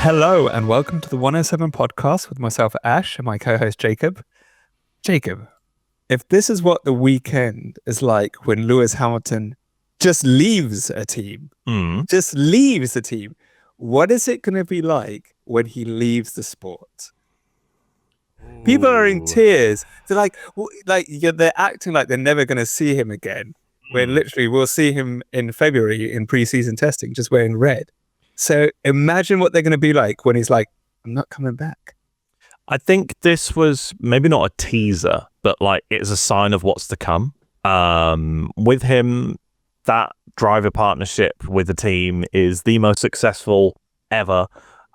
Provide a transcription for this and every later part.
Hello and welcome to the 107 podcast with myself, Ash, and my co-host, Jacob. Jacob, if this is what the weekend is like when Lewis Hamilton just leaves a team, what is it going to be like when he leaves the sport? People are in tears. They're they're acting like they're never going to see him again. When literally we'll see him in February in pre-season testing, just wearing red. So imagine what they're going to be like when he's like, I'm not coming back. I think this was maybe not a teaser, but like it's a sign of what's to come. With him, that driver partnership with the team is the most successful ever.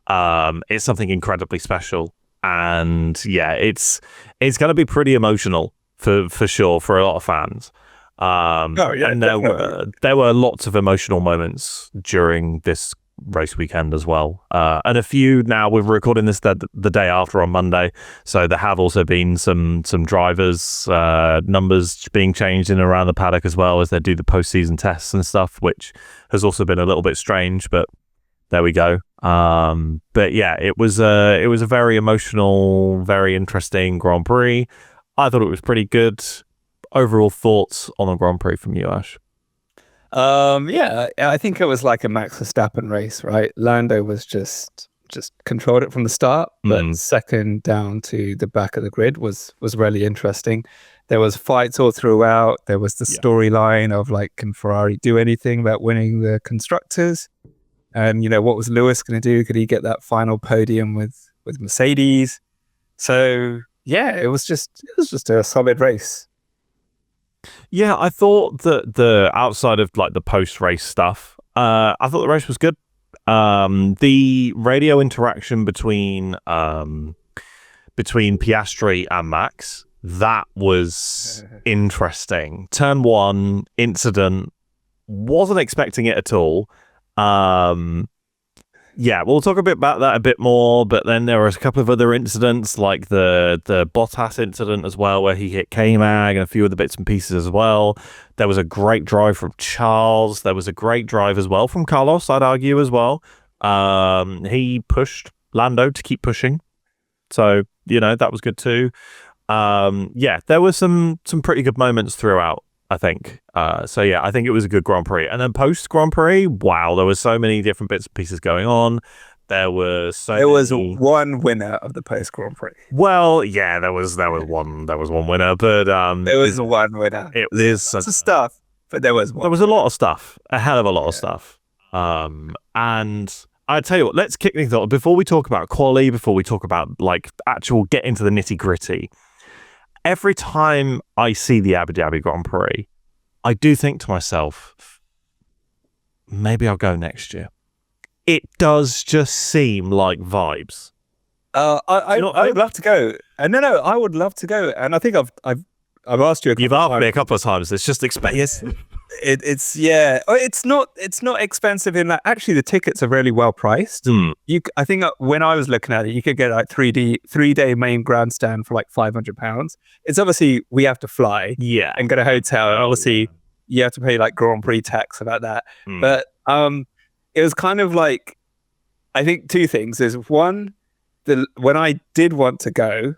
It's something incredibly special. And yeah, it's going to be pretty emotional for sure for a lot of fans. And there were lots of emotional moments during this race weekend as well, and a few. Now we're recording this the day after on Monday, so there have also been some drivers numbers being changed in and around the paddock as well as they do the postseason tests and stuff, which has also been a little bit strange, but there we go. But yeah, it was a very emotional, very interesting Grand Prix. I thought it was pretty good. Overall thoughts on the Grand Prix from you, Ash? Yeah, I think it was like a Max Verstappen race, right? Lando was just controlled it from the start, but second down to the back of the grid was really interesting. There was fights all throughout. There was the storyline of like, can Ferrari do anything about winning the constructors? And what was Lewis going to do? Could he get that final podium with Mercedes? So yeah, it was just a solid race. Yeah, I thought that the outside of like the post-race stuff, I thought the race was good. The radio interaction between Piastri and Max, that was interesting. Turn 1 incident, wasn't expecting it at all. Yeah, we'll talk a bit about that a bit more, but then there was a couple of other incidents, like the Bottas incident as well, where he hit K-Mag and a few other bits and pieces as well. There was a great drive from Charles. There was a great drive as well from Carlos, I'd argue as well. He pushed Lando to keep pushing. So, that was good too. Yeah, there were some pretty good moments throughout, I think. So yeah, I think it was a good Grand Prix. And then post Grand Prix, wow, there were so many different bits and pieces going on. There was one winner of the post Grand Prix. Well, yeah, there was one winner, but there was one winner. There's lots of stuff, but there was one. There was a lot of stuff, a hell of a lot of stuff. And I tell you what, let's kick things off before we talk about quali, before we talk about like actual get into the nitty gritty. Every time I see the Abu Dhabi Grand Prix, I do think to myself, maybe I'll go next year. It does just seem like vibes. I would love to go. No, I would love to go. And I think I've asked you. You've asked me a couple of times. It's just expensive. Yes, it's yeah. It's not expensive in that. Actually, the tickets are really well priced. I think when I was looking at it, you could get like 3-day main grandstand for like £500. It's obviously we have to fly, and get a hotel, and obviously you have to pay like Grand Prix tax about that. But it was kind of like, I think two things. There's one, when I did want to go,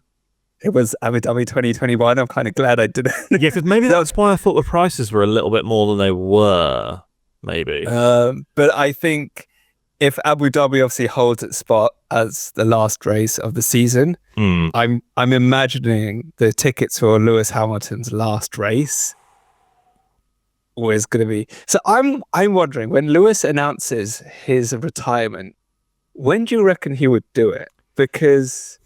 it was Abu Dhabi 2021. I'm kind of glad I didn't. Yeah, because maybe that's why I thought the prices were a little bit more than they were. Maybe. But I think if Abu Dhabi obviously holds its spot as the last race of the season, I'm imagining the tickets for Lewis Hamilton's last race was going to be. So I'm wondering, when Lewis announces his retirement, when do you reckon he would do it? Because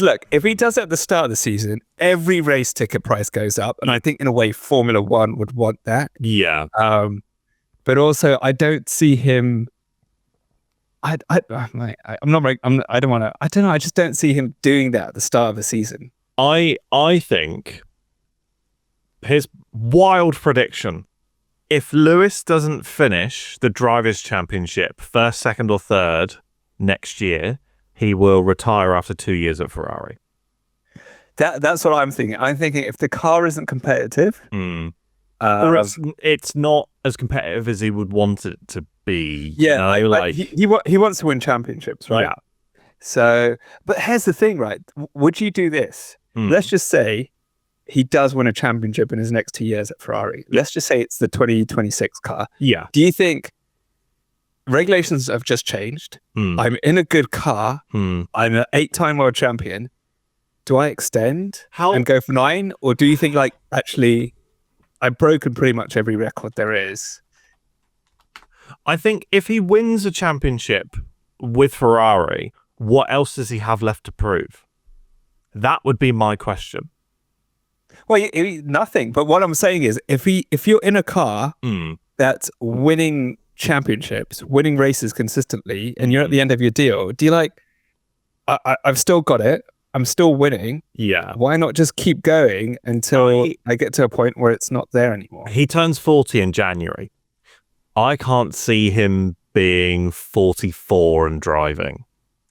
look, if he does it at the start of the season, every race ticket price goes up. And I think in a way, Formula One would want that. Yeah. But also I don't see him. I don't know. I just don't see him doing that at the start of the season. I think his wild prediction, if Lewis doesn't finish the Drivers' Championship first, second or third next year, he will retire after 2 years at Ferrari. That's what I'm thinking. I'm thinking if the car isn't competitive, or it's not as competitive as he would want it to be. Yeah, you know, like he wants to win championships, right? Yeah. So, but here's the thing, right? Would you do this? Let's just say he does win a championship in his next 2 years at Ferrari. Let's just say it's the 2026 car. Yeah. Do you think regulations have just changed? I'm in a good car. I'm an 8-time world champion. Do I extend and go for 9? Or do you think, like, actually, I've broken pretty much every record there is? I think if he wins a championship with Ferrari, what else does he have left to prove? That would be my question. Well, nothing. But what I'm saying is, if you're in a car that's winning championships, winning races consistently, and you're at the end of your deal, do you like, I've still got it. I'm still winning. Yeah. Why not just keep going until I get to a point where it's not there anymore? He turns 40 in January. I can't see him being 44 and driving.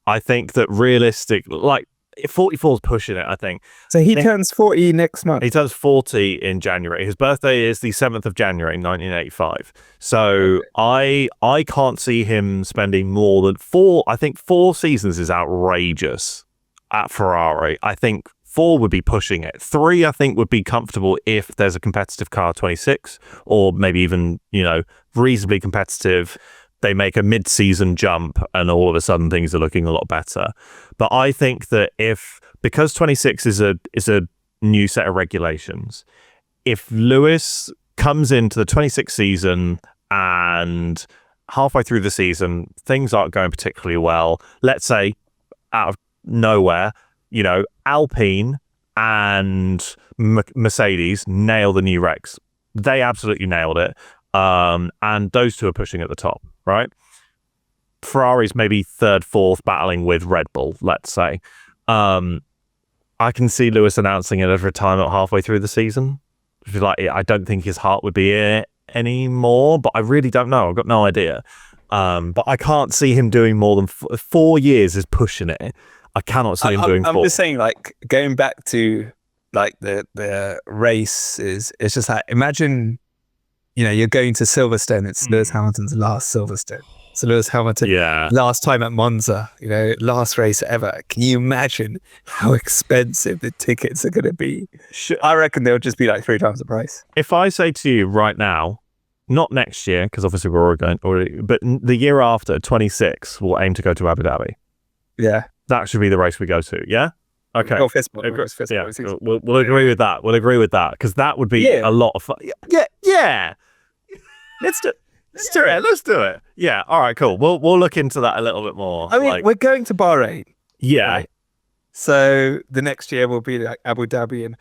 I think that realistic, like 44 is pushing it, I think. So he turns 40 next month. He turns 40 in January. His birthday is the 7th of January, 1985. So I can't see him spending more than 4. I think 4 seasons is outrageous at Ferrari. I think 4 would be pushing it. 3, I think, would be comfortable if there's a competitive car 26, or maybe even, you know, reasonably competitive. They make a mid-season jump and all of a sudden things are looking a lot better. But I think that because 26 is a new set of regulations, if Lewis comes into the 26 season and halfway through the season, things aren't going particularly well, let's say out of nowhere, you know, Alpine and Mercedes nail the new regs. They absolutely nailed it. And those two are pushing at the top, right? Ferrari's maybe 3rd, 4th, battling with Red Bull, let's say. I can see Lewis announcing it as retirement halfway through the season. If you like, I don't think his heart would be in it anymore, but I really don't know. I've got no idea. But I can't see him doing more than 4 years is pushing it. I cannot see him doing 4. I'm just saying, like, going back to like the races, it's just like, imagine, you know, you're going to Silverstone. It's Lewis Hamilton's last Silverstone. So Lewis Hamilton, last time at Monza, you know, last race ever. Can you imagine how expensive the tickets are going to be? I reckon they'll just be like 3 times the price. If I say to you right now, not next year, because obviously we're already, but the year after, 26, we'll aim to go to Abu Dhabi. Yeah. That should be the race we go to, yeah? Okay. We'll agree with that. We'll agree with that, because that would be a lot of fun. Yeah. Let's do it. Yeah. All right, cool. We'll look into that a little bit more. I mean, we're going to Bahrain. Yeah. Right? So the next year will be like Abu Dhabi, and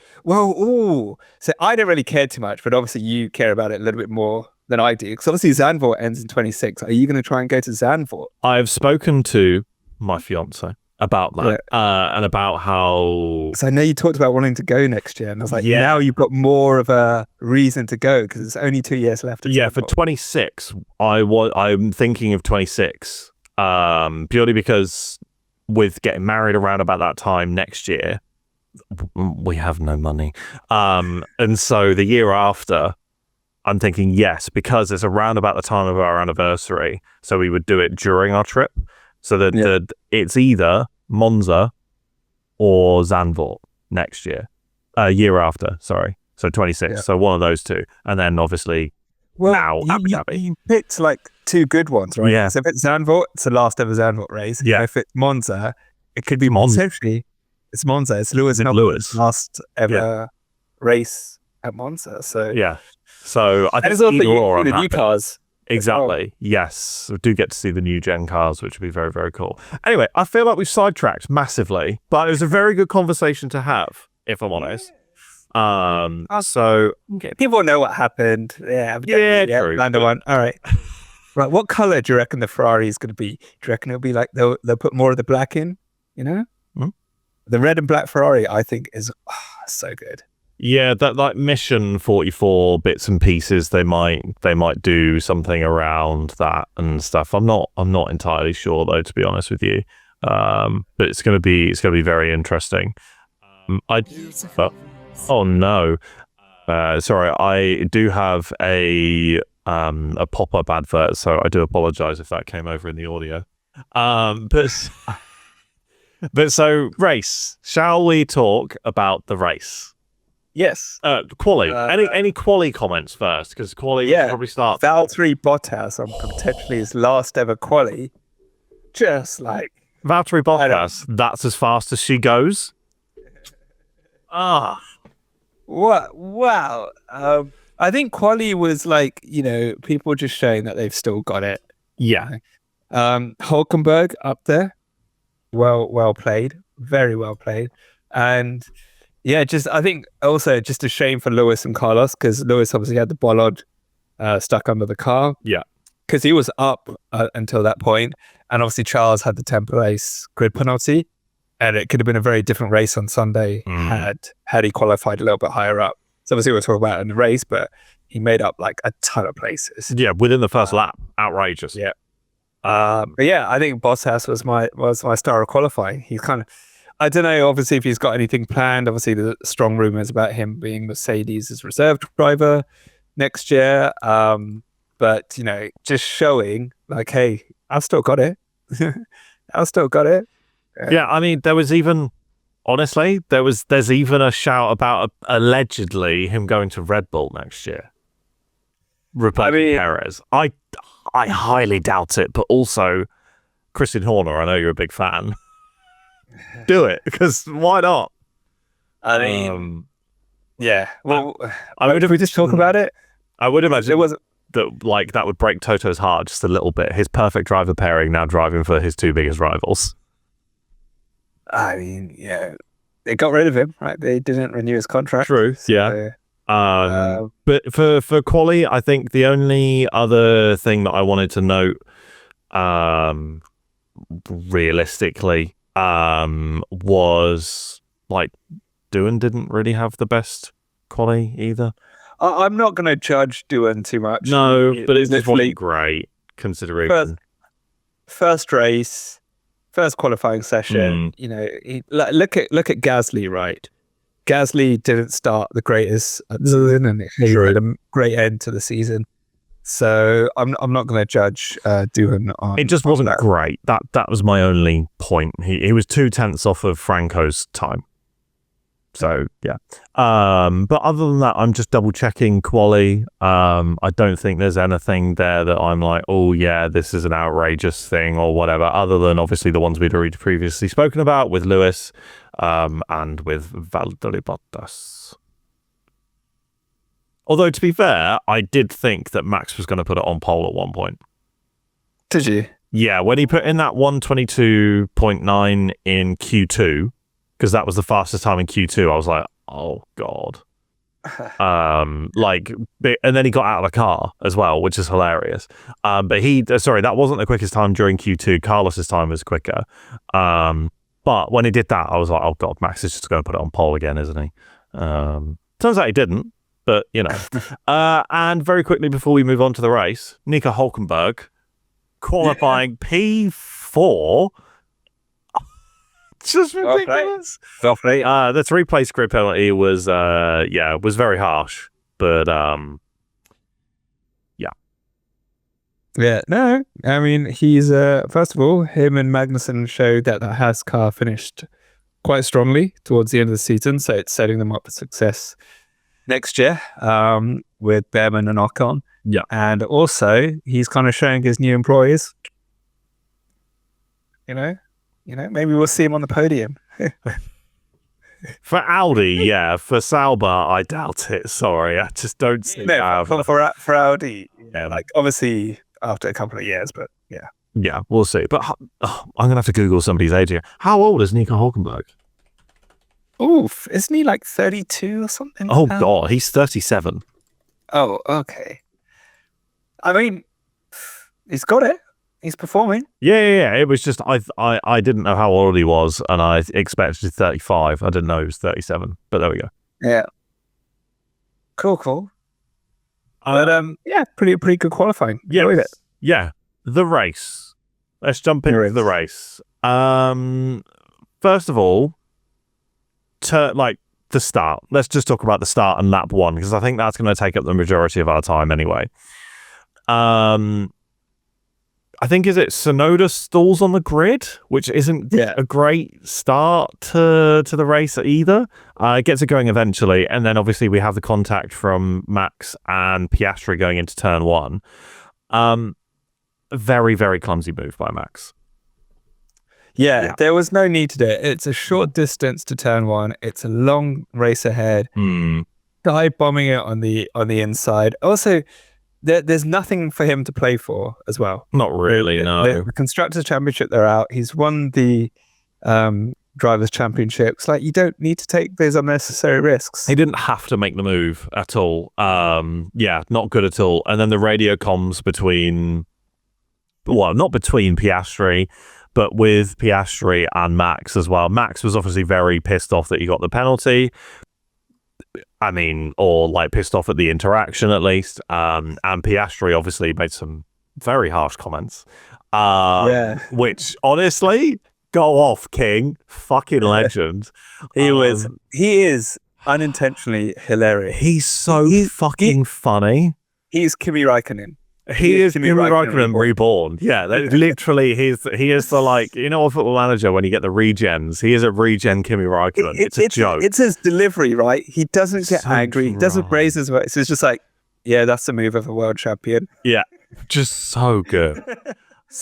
so I don't really care too much, but obviously you care about it a little bit more than I do, because obviously Zandvoort ends in 26. Are you going to try and go to Zandvoort? I've spoken to my fiance about that, and about how... So I know you talked about wanting to go next year, and I was like, now you've got more of a reason to go, because it's only 2 years left. Yeah, for 26, I'm thinking of 26, purely because with getting married around about that time next year, we have no money. And so the year after, I'm thinking, yes, because it's around about the time of our anniversary, so we would do it during our trip. So that it's either Monza or Zandvoort next year, year after, sorry. So 26. Yeah. So one of those two. And then obviously Abu Dhabi. You picked like 2 good ones, right? Yeah. So if it's Zandvoort, it's the last ever Zandvoort race. Yeah. If it's Monza, it could be Monza. Essentially, it's Monza. It's Lewis Hamilton's last ever race at Monza. So yeah. So I think the new cars. Exactly. Yes. We do get to see the new gen cars, which would be very, very cool. Anyway, I feel like we've sidetracked massively, but it was a very good conversation to have, if I'm honest. So people know what happened. True. Lando won. All right. Right. What color do you reckon the Ferrari is going to be? Do you reckon it'll be like they'll put more of the black in? You know, the red and black Ferrari, I think, is so good. Yeah, that like Mission 44 bits and pieces, they might do something around that and stuff. I'm not entirely sure though, to be honest with you. But it's gonna be very interesting. I do have a a pop-up advert, so I do apologize if that came over in the audio. But so race. Shall we talk about the race? Yes. Quali. Any quali comments first? Because quali will probably start. Valtteri Bottas on potentially his last ever quali. Just like Valtteri Bottas. That's as fast as she goes. What? Wow. I think quali was like, people just showing that they've still got it. Yeah. Hulkenberg up there. Well played. Very well played. And yeah, I think also just a shame for Lewis and Carlos, because Lewis obviously had the bollard stuck under the car. Yeah. Because he was up until that point. And obviously Charles had the 10th place grid penalty. And it could have been a very different race on Sunday had he qualified a little bit higher up. So obviously we'll talk about it in the race, but he made up like a ton of places. Yeah, within the first lap. Outrageous. Yeah. But yeah, I think Bottas was my star of qualifying. He's kind of, I don't know, obviously if he's got anything planned. Obviously there's strong rumors about him being Mercedes' reserve driver next year. But just showing like, hey, I've still got it. I've still got it. Yeah, I mean, there's even a shout about allegedly him going to Red Bull next year, replacing Perez. I highly doubt it, but also Christian Horner, I know you're a big fan. Do it, because why not? I mean, yeah. Well, if we just talk about it, I would imagine it wasn't that would break Toto's heart just a little bit. His perfect driver pairing now driving for his two biggest rivals. I mean, yeah, they got rid of him, right? They didn't renew his contract. True. So, yeah. But for quali, I think the only other thing that I wanted to note, realistically, was like Doohan didn't really have the best quali either. I'm not going to judge Doohan too much. No, but it's literally great considering first race. First qualifying session, look at Gasly, right? Gasly didn't start the greatest and he had a great end to the season. So I'm not going to judge Doohan on. It just wasn't great. That was my only point. He was 0.2 off of Franco's time. So yeah. But other than that, I'm just double checking quali. I don't think there's anything there that I'm like, oh yeah, this is an outrageous thing or whatever, other than obviously the ones we'd already previously spoken about with Lewis and with Valtteri Bottas. Although to be fair, I did think that Max was going to put it on pole at one point. Did you? Yeah, when he put in that 122.9 in Q2, because that was the fastest time in Q2, I was like, oh god. And then he got out of the car as well, which is hilarious. But that wasn't the quickest time during Q2. Carlos's time was quicker. But when he did that, I was like, oh god, Max is just going to put it on pole again, isn't he? Turns out he didn't, but and very quickly before we move on to the race, Nico Hulkenberg qualifying P4. Just ridiculous. Well played. The 3-place grid penalty was very harsh, but yeah. No, I mean he's first of all, him and Magnussen showed that the Haas car finished quite strongly towards the end of the season, so it's setting them up for success next year with Behrman and Ocon. Yeah, and also he's kind of showing his new employees. Maybe we'll see him on the podium. For Audi, yeah. For Sauber, I doubt it. Sorry, I just don't see for Audi. Yeah, like obviously after a couple of years, but yeah. Yeah, we'll see. But I'm going to have to Google somebody's age here. How old is Nico Hulkenberg? Oof, isn't he like 32 or something? Oh, God, he's 37. Oh, okay. I mean, he's got it. He's performing. Yeah. It was just I didn't know how old he was, and I expected 35. I didn't know he was 37. But there we go. Yeah. Cool. But yeah, pretty good qualifying. Yeah, yeah. The race. Let's jump into the race. First of all, the start. Let's just talk about the start and lap one, because I think that's going to take up the majority of our time anyway. I think is it Sonoda stalls on the grid, which isn't a great start to the race either. It gets it going eventually, and then obviously we have the contact from Max and Piastri going into turn one. Very, very clumsy move by Max. Yeah, there was no need to do it. It's a short distance to turn one. It's a long race ahead. Dive bombing it on the inside. Also, there's nothing for him to play for as well. Not really, no. The Constructors' Championship, they're out. He's won the Drivers' Championship. It's like you don't need to take those unnecessary risks. He didn't have to make the move at all. Not good at all. And then the radio comms between, well, not between Piastri, but with Piastri and Max as well. Max was obviously very pissed off that he got the penalty. I mean, or like pissed off at the interaction at least. And Piastri obviously made some very harsh comments. Which honestly, go off, King. Fucking legend. He is unintentionally hilarious. He's fucking funny. He's Kimi Räikkönen. He is Kimi Räikkönen reborn. Yeah, literally, he is the, like, you know, a Football Manager when you get the regens. He is a regen Kimi Räikkönen. It's a joke. It's his delivery, right? He doesn't get angry. He doesn't raise his voice. It's just like, yeah, that's the move of a world champion. Yeah, just so good.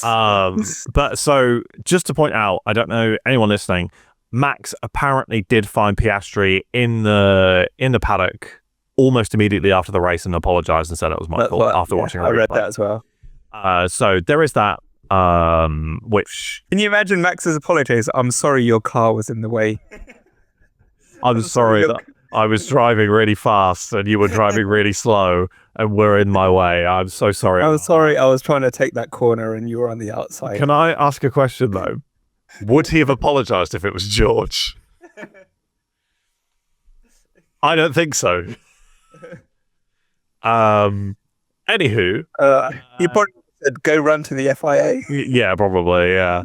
But so just to point out, I don't know anyone listening, Max apparently did find Piastri in the paddock almost immediately after the race and apologized and said it was my fault after watching a replay. I read that as well. So there is that, which... Can you imagine Max's apologies? I'm sorry your car was in the way. I'm sorry that I was driving really fast and you were driving really slow and were in my way. I'm so sorry. I'm sorry. I was trying to take that corner and you were on the outside. Can I ask a question though? Would he have apologized if it was George? I don't think so. Anywho, he probably said go run to the FIA. Yeah, probably, yeah.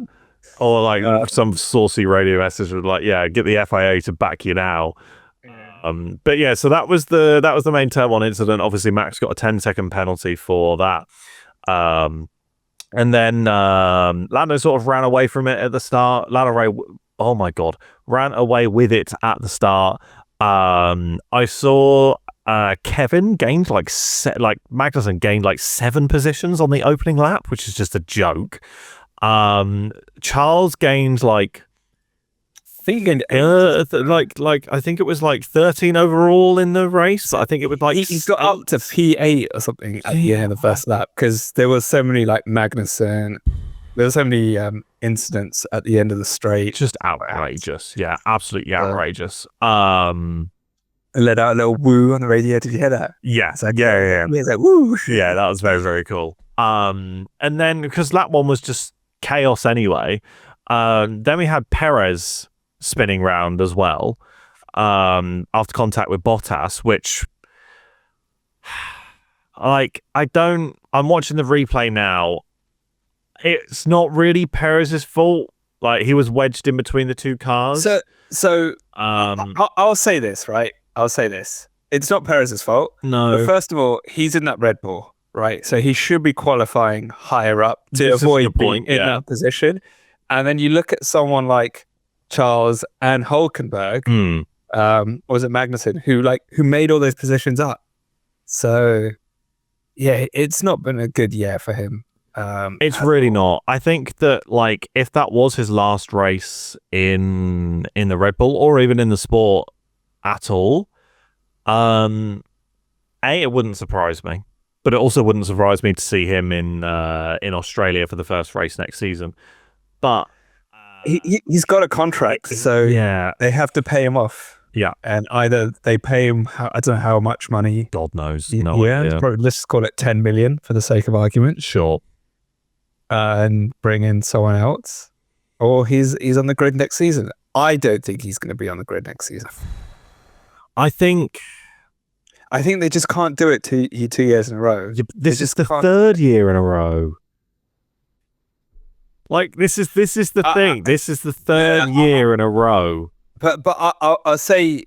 Or like some saucy radio message with like, yeah, get the FIA to back you now. But yeah, so that was the main turn one incident. Obviously, Max got a 10-second penalty for that. And then Lando sort of ran away from it at the start. Ran away with it at the start. I saw Kevin gained Magnussen gained like 7 positions on the opening lap, which is just a joke. Charles gained like I think he gained I think it was like 13 overall in the race. I think it was like he got up to P8 or something at the end of the first lap because there was so many like Magnussen. There were so many incidents at the end of the straight. Just outrageous. Yeah, absolutely outrageous. Let out a little woo on the radio. Did you hear that? Yeah. It's like, yeah. It's like, woo. Yeah, that was very, very cool. And then, because lap one was just chaos anyway, then we had Perez spinning round as well after contact with Bottas, which, like, I'm watching the replay now. It's not really Perez's fault. Like, he was wedged in between the two cars. So I'll say this, right? I'll say this. It's not Perez's fault. No. But first of all, he's in that Red Bull, right? So he should be qualifying higher up to avoid being in that position. And then you look at someone like Charles and Hülkenberg, was it Magnussen, who made all those positions up. So yeah, it's not been a good year for him. It's really not. I think that, like, if that was his last race in the Red Bull or even in the sport at all, it wouldn't surprise me, but it also wouldn't surprise me to see him in Australia for the first race next season. But he's got a contract, so yeah, they have to pay him off. Yeah, and either they pay him, I don't know how much money. God knows. Probably, let's call it 10 million for the sake of argument. Sure. And bring in someone else, or he's on the grid next season. I don't think he's going to be on the grid next season. I think they just can't do it 2 years in a row. This is the third year in a row. Like, this is the thing. This is the third year in a row. But I'll say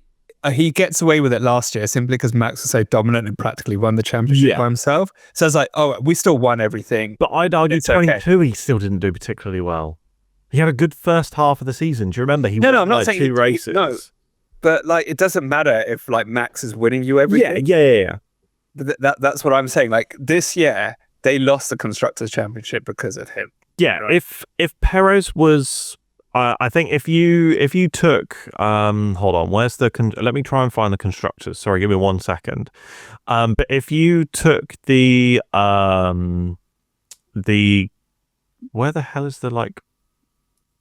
he gets away with it last year simply because Max was so dominant and practically won the championship by himself. So it's like, oh, we still won everything. But I'd argue 22, he still didn't do particularly well. He had a good first half of the season. Do you remember? He won I'm not saying 2 races. No, but like it doesn't matter if like Max is winning you everything. Yeah. That's what I'm saying. Like this year, they lost the Constructors' Championship because of him. Yeah, right? If Perez was, I think if you took, hold on, where's the? Let me try and find the constructors. Sorry, give me 1 second. But if you took the, where the hell is the like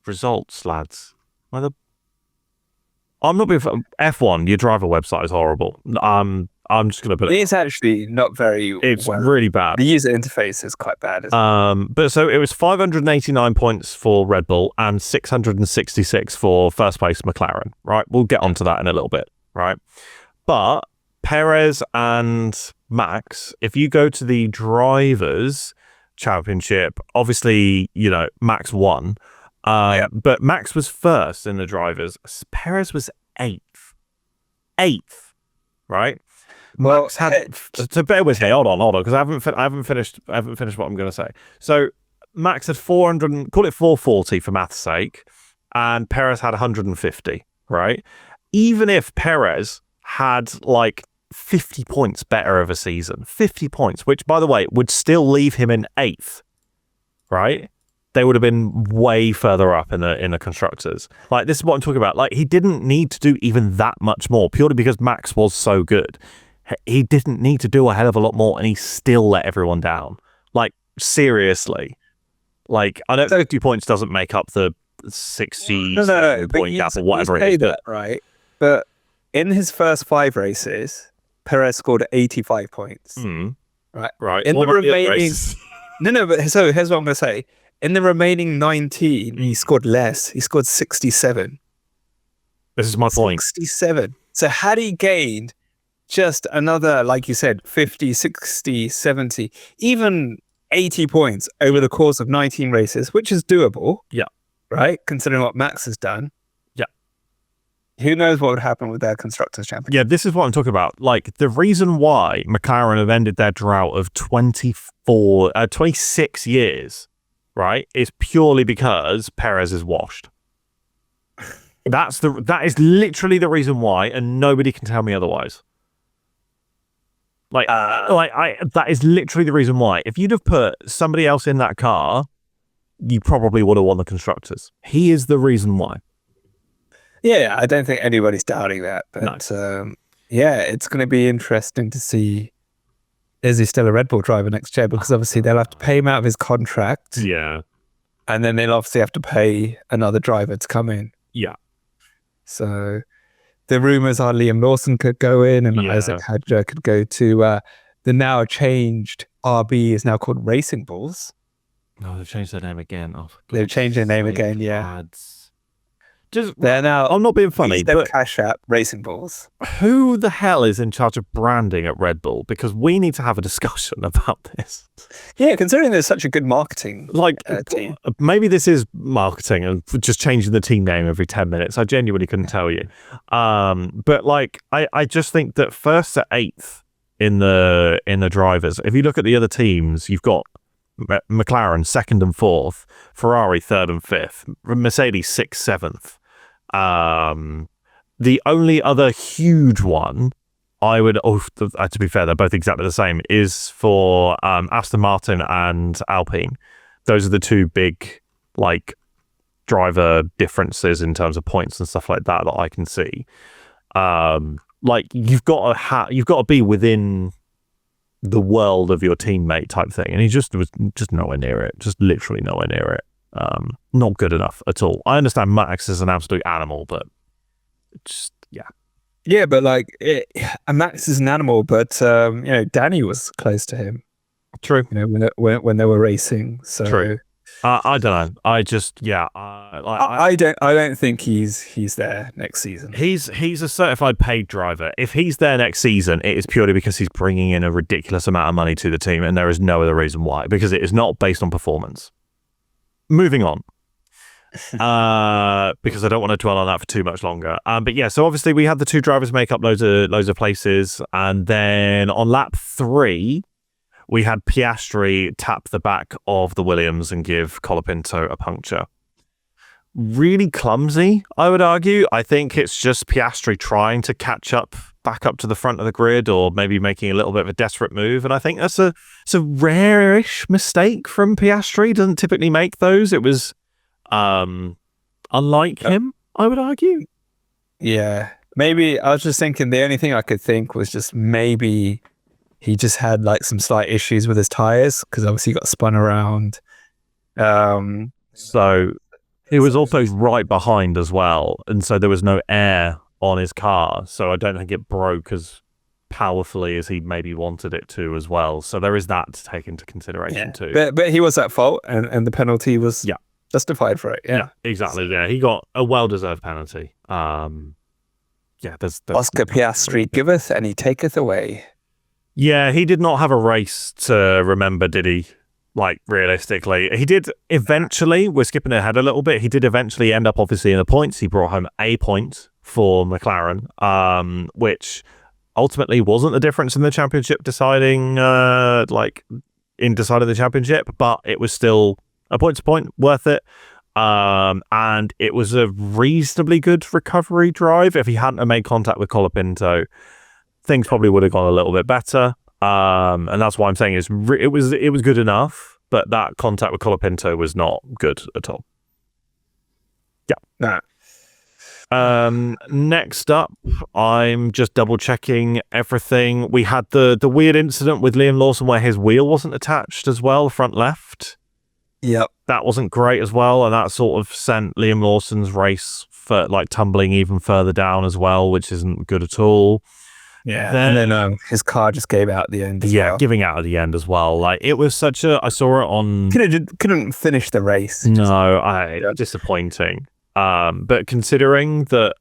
results, lads? I'm not being F1. Your driver website is horrible. I'm just going to put it. It's actually not very. It's really bad. The user interface is quite bad. But so it was 589 points for Red Bull and 666 for first place McLaren. Right, we'll get onto that in a little bit. Right, but Perez and Max, if you go to the drivers' championship, obviously Max won. But Max was first in the drivers. Perez was eighth. Right. Well, Max had so bear with me. Hold on, because I haven't finished what I'm going to say. So Max had 400, call it 440 for math's sake, and Perez had 150. Right. Even if Perez had like 50 points better of a season, 50 points, which by the way would still leave him in 8th. Right. They would have been way further up in the constructors. Like, this is what I'm talking about. Like, he didn't need to do even that much more purely because Max was so good. He didn't need to do a hell of a lot more, and he still let everyone down. Like, seriously. Like, I know 50 points doesn't make up the 60 point gap or whatever it is. That, right? But in his first 5 races, Perez scored 85 points. Right. In the remaining... but so here's what I'm going to say. In the remaining 19, he scored less. He scored 67. This is my point. 67. So had he gained just another, like you said, 50, 60, 70, even 80 points over the course of 19 races, which is doable. Yeah. Right? Considering what Max has done. Yeah. Who knows what would happen with their Constructors' Championship? Yeah, this is what I'm talking about. Like, the reason why McLaren have ended their drought of 26 years... right, is purely because Perez is washed. That is literally the reason why, and nobody can tell me otherwise. That is literally the reason why. If you'd have put somebody else in that car, you probably would have won the constructors. He is the reason why. Yeah, I don't think anybody's doubting that. But it's going to be interesting to see. Is he still a Red Bull driver next year? Because obviously they'll have to pay him out of his contract. Yeah. And then they'll obviously have to pay another driver to come in. Yeah. So the rumours are Liam Lawson could go in and Isaac Hadjar could go to the now changed RB is now called Racing Bulls. No, they've changed their name again. They've changed their name again, yeah. They're now. I'm not being funny, but Cash App Racing Bulls. Who the hell is in charge of branding at Red Bull? Because we need to have a discussion about this. Yeah, considering there's such a good marketing team. Maybe this is marketing and just changing the team name every 10 minutes. I genuinely couldn't tell you. But like, I just think that 1st to 8th in the drivers. If you look at the other teams, you've got McLaren 2nd and 4th, Ferrari 3rd and 5th, Mercedes 6th, 7th. The only other huge one I would, to be fair, they're both exactly the same, is for Aston Martin and Alpine. Those are the 2 big like driver differences in terms of points and stuff like that I can see. Like you've got to be within the world of your teammate type thing, and he was just nowhere near it, just literally nowhere near it. Not good enough at all. I understand Max is an absolute animal, but just but like Max is an animal, but Danny was close to him. True. When they were racing. So true. I don't know. I just I don't think he's there next season. He's a certified paid driver. If he's there next season, it is purely because he's bringing in a ridiculous amount of money to the team, and there is no other reason why, because it is not based on performance. Moving on. because I don't want to dwell on that for too much longer. But yeah, so obviously we had the two drivers make up loads of places, and then on lap 3, we had Piastri tap the back of the Williams and give Colapinto a puncture. Really clumsy, I would argue. I think it's just Piastri trying to catch up back up to the front of the grid, or maybe making a little bit of a desperate move. And I think it's a rare-ish mistake from Piastri. He doesn't typically make those. It was unlike him, I would argue. Yeah. Maybe I was just thinking the only thing I could think was just maybe he just had like some slight issues with his tires, because obviously he got spun around. So he was also right behind as well, and so there was no air on his car, so I don't think it broke as powerfully as he maybe wanted it to as well. So there is that to take into consideration too. But he was at fault, and the penalty was justified for it. Yeah, exactly. Yeah, he got a well-deserved penalty. There's Oscar Piastri giveth and he taketh away. Yeah, he did not have a race to remember, did he? Like, realistically, he did eventually. We're skipping ahead a little bit. He did eventually end up, obviously, in the points. He brought home a point for McLaren, which ultimately wasn't the difference in the championship deciding the championship, but it was still a point-to-point, worth it. And it was a reasonably good recovery drive. If he hadn't have made contact with Colapinto, things probably would have gone a little bit better. And that's why I'm saying it was good enough, but that contact with Colapinto was not good at all. Yeah. Nah. Next up, I'm just double checking everything. We had the weird incident with Liam Lawson where his wheel wasn't attached as well, front left. Yep. That wasn't great as well, and that sort of sent Liam Lawson's race for tumbling even further down as well, which isn't good at all. Yeah, and then his car just gave out at the end. Giving out at the end as well. Like, it was such a. I saw it on. Couldn't finish the race. No, disappointing. But considering that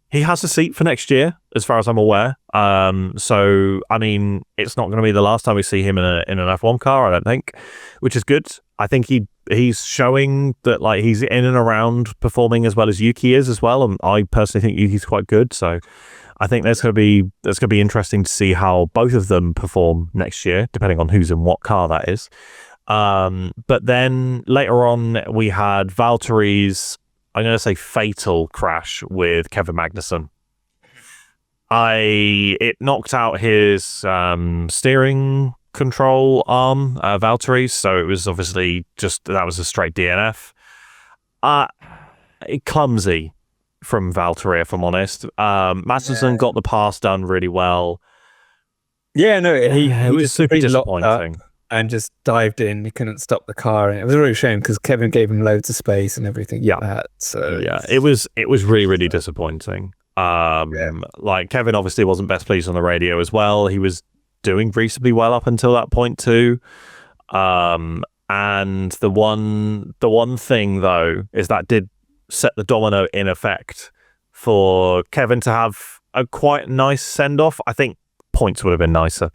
he has a seat for next year, as far as I'm aware. So I mean, it's not going to be the last time we see him in an F1 car, I don't think, which is good. I think he's showing that he's in and around performing as well as Yuki is as well, and I personally think Yuki's quite good. So I think that's going to be interesting to see how both of them perform next year, depending on who's in what car that is. But then later on, we had Valtteri's, I'm going to say, fatal crash with Kevin Magnussen. It knocked out his steering control arm, Valtteri's, so it was obviously that was a straight DNF. Clumsy from Valtteri, if I'm honest. Magnussen got the pass done really well. Yeah, no, he was super disappointing. And just dived in. He couldn't stop the car, and it was a real shame because Kevin gave him loads of space and everything. Like that. So it was really, really disappointing. Kevin obviously wasn't best pleased on the radio as well. He was doing reasonably well up until that point too. And the one thing though is that did set the domino in effect for Kevin to have a quite nice send-off. I think points would have been nicer,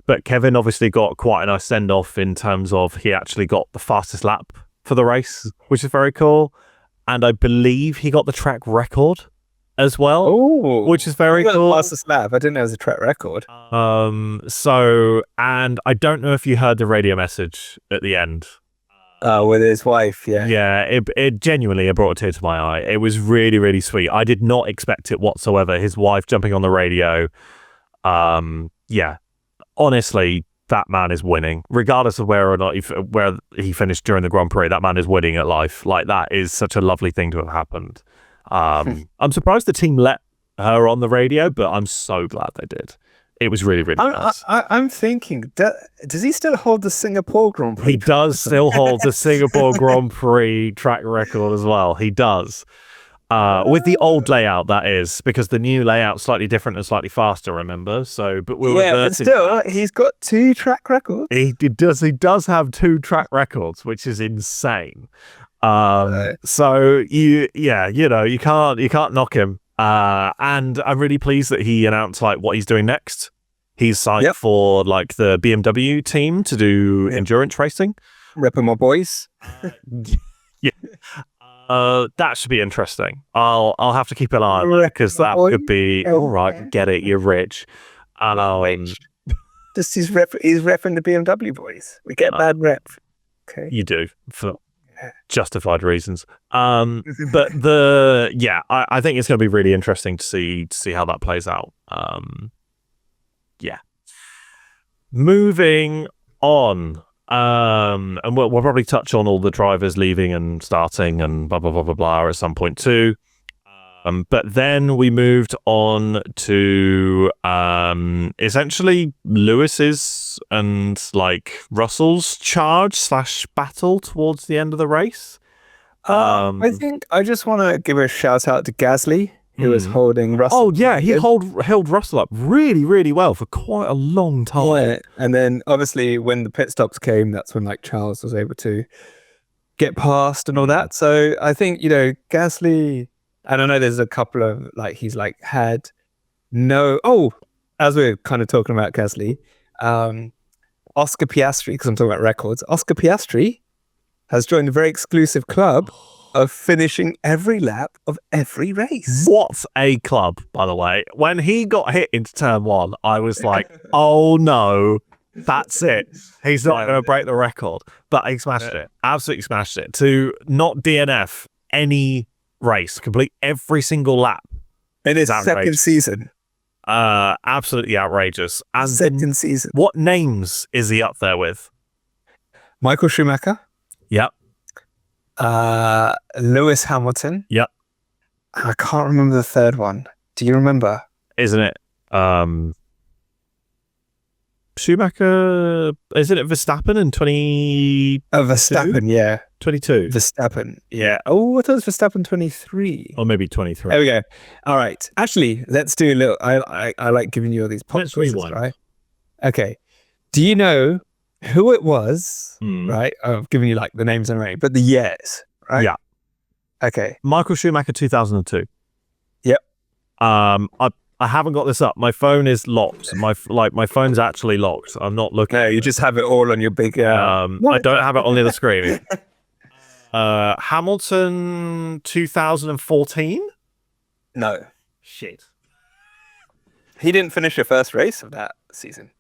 but Kevin obviously got quite a nice send-off in terms of he actually got the fastest lap for the race, which is very cool. And I believe he got the track record as well, which is very cool. Fastest lap. I didn't know it was a track record. And I don't know if you heard the radio message at the end. With his wife, yeah. Yeah, it genuinely brought a tear to my eye. It was really, really sweet. I did not expect it whatsoever. His wife jumping on the radio. Honestly, that man is winning. Regardless of where or not where he finished during the Grand Prix, that man is winning at life. Like, that is such a lovely thing to have happened. I'm surprised the team let her on the radio, but I'm so glad they did. It was really, really nice. I'm thinking, does he still hold the Singapore Grand Prix? He does still hold the Singapore Grand Prix track record as well. He does. With the old layout, that is, because the new layout's slightly different and slightly faster, remember? So, but but still, he's got 2 track records. He does have 2 track records, which is insane. So you can't knock him. And I'm really pleased that he announced what he's doing next. He's signed for the BMW team to do endurance racing. Repping my boys. That should be interesting. I'll have to keep an eye on it because that could be all right. Get it? You're rich. Just he's repping the BMW boys. We get a bad rep. Okay, you do for justified reasons. But I think it's going to be really interesting to see how that plays out. Moving on. And we'll probably touch on all the drivers leaving and starting and blah blah blah blah blah at some point too. But then we moved on to essentially Lewis's and like Russell's charge/battle towards the end of the race. I think I just want to give a shout out to Gasly, who was holding Russell. Oh yeah, he held Russell up really, really well for quite a long time. Yeah. And then obviously when the pit stops came, that's when like Charles was able to get past and all that. So I think, Gasly, and I know there's a couple of like he's like had no as we're kind of talking about Gasly, Oscar Piastri, because I'm talking about records, Oscar Piastri has joined a very exclusive club of finishing every lap of every race. What a club, by the way. When he got hit into turn 1, I was like, oh no, that's it. He's not going to break the record. But he smashed it. Absolutely smashed it. To not DNF any race, complete every single lap. In his second season. Absolutely outrageous. And second season. What names is he up there with? Michael Schumacher. Yep. Lewis Hamilton. Yep. I can't remember the third one. Do you remember? Isn't it Schumacher? Isn't it Verstappen in 20? Verstappen, yeah. 22. Verstappen, yeah. Oh, I thought it was Verstappen 23. Or maybe 23. There we go. All right. Actually, let's do a little. I like giving you all these pop quizzes, right? Okay. Do you know who it was, right? I've given you like the names and everything, but the years, right? Yeah. Okay. Michael Schumacher, 2002. Yep. I haven't got this up. My phone is locked. My phone's actually locked. I'm not looking. No, you just have it all on your big. I don't have it on the other screen. Hamilton, 2014. No. Shit. He didn't finish the first race of that season.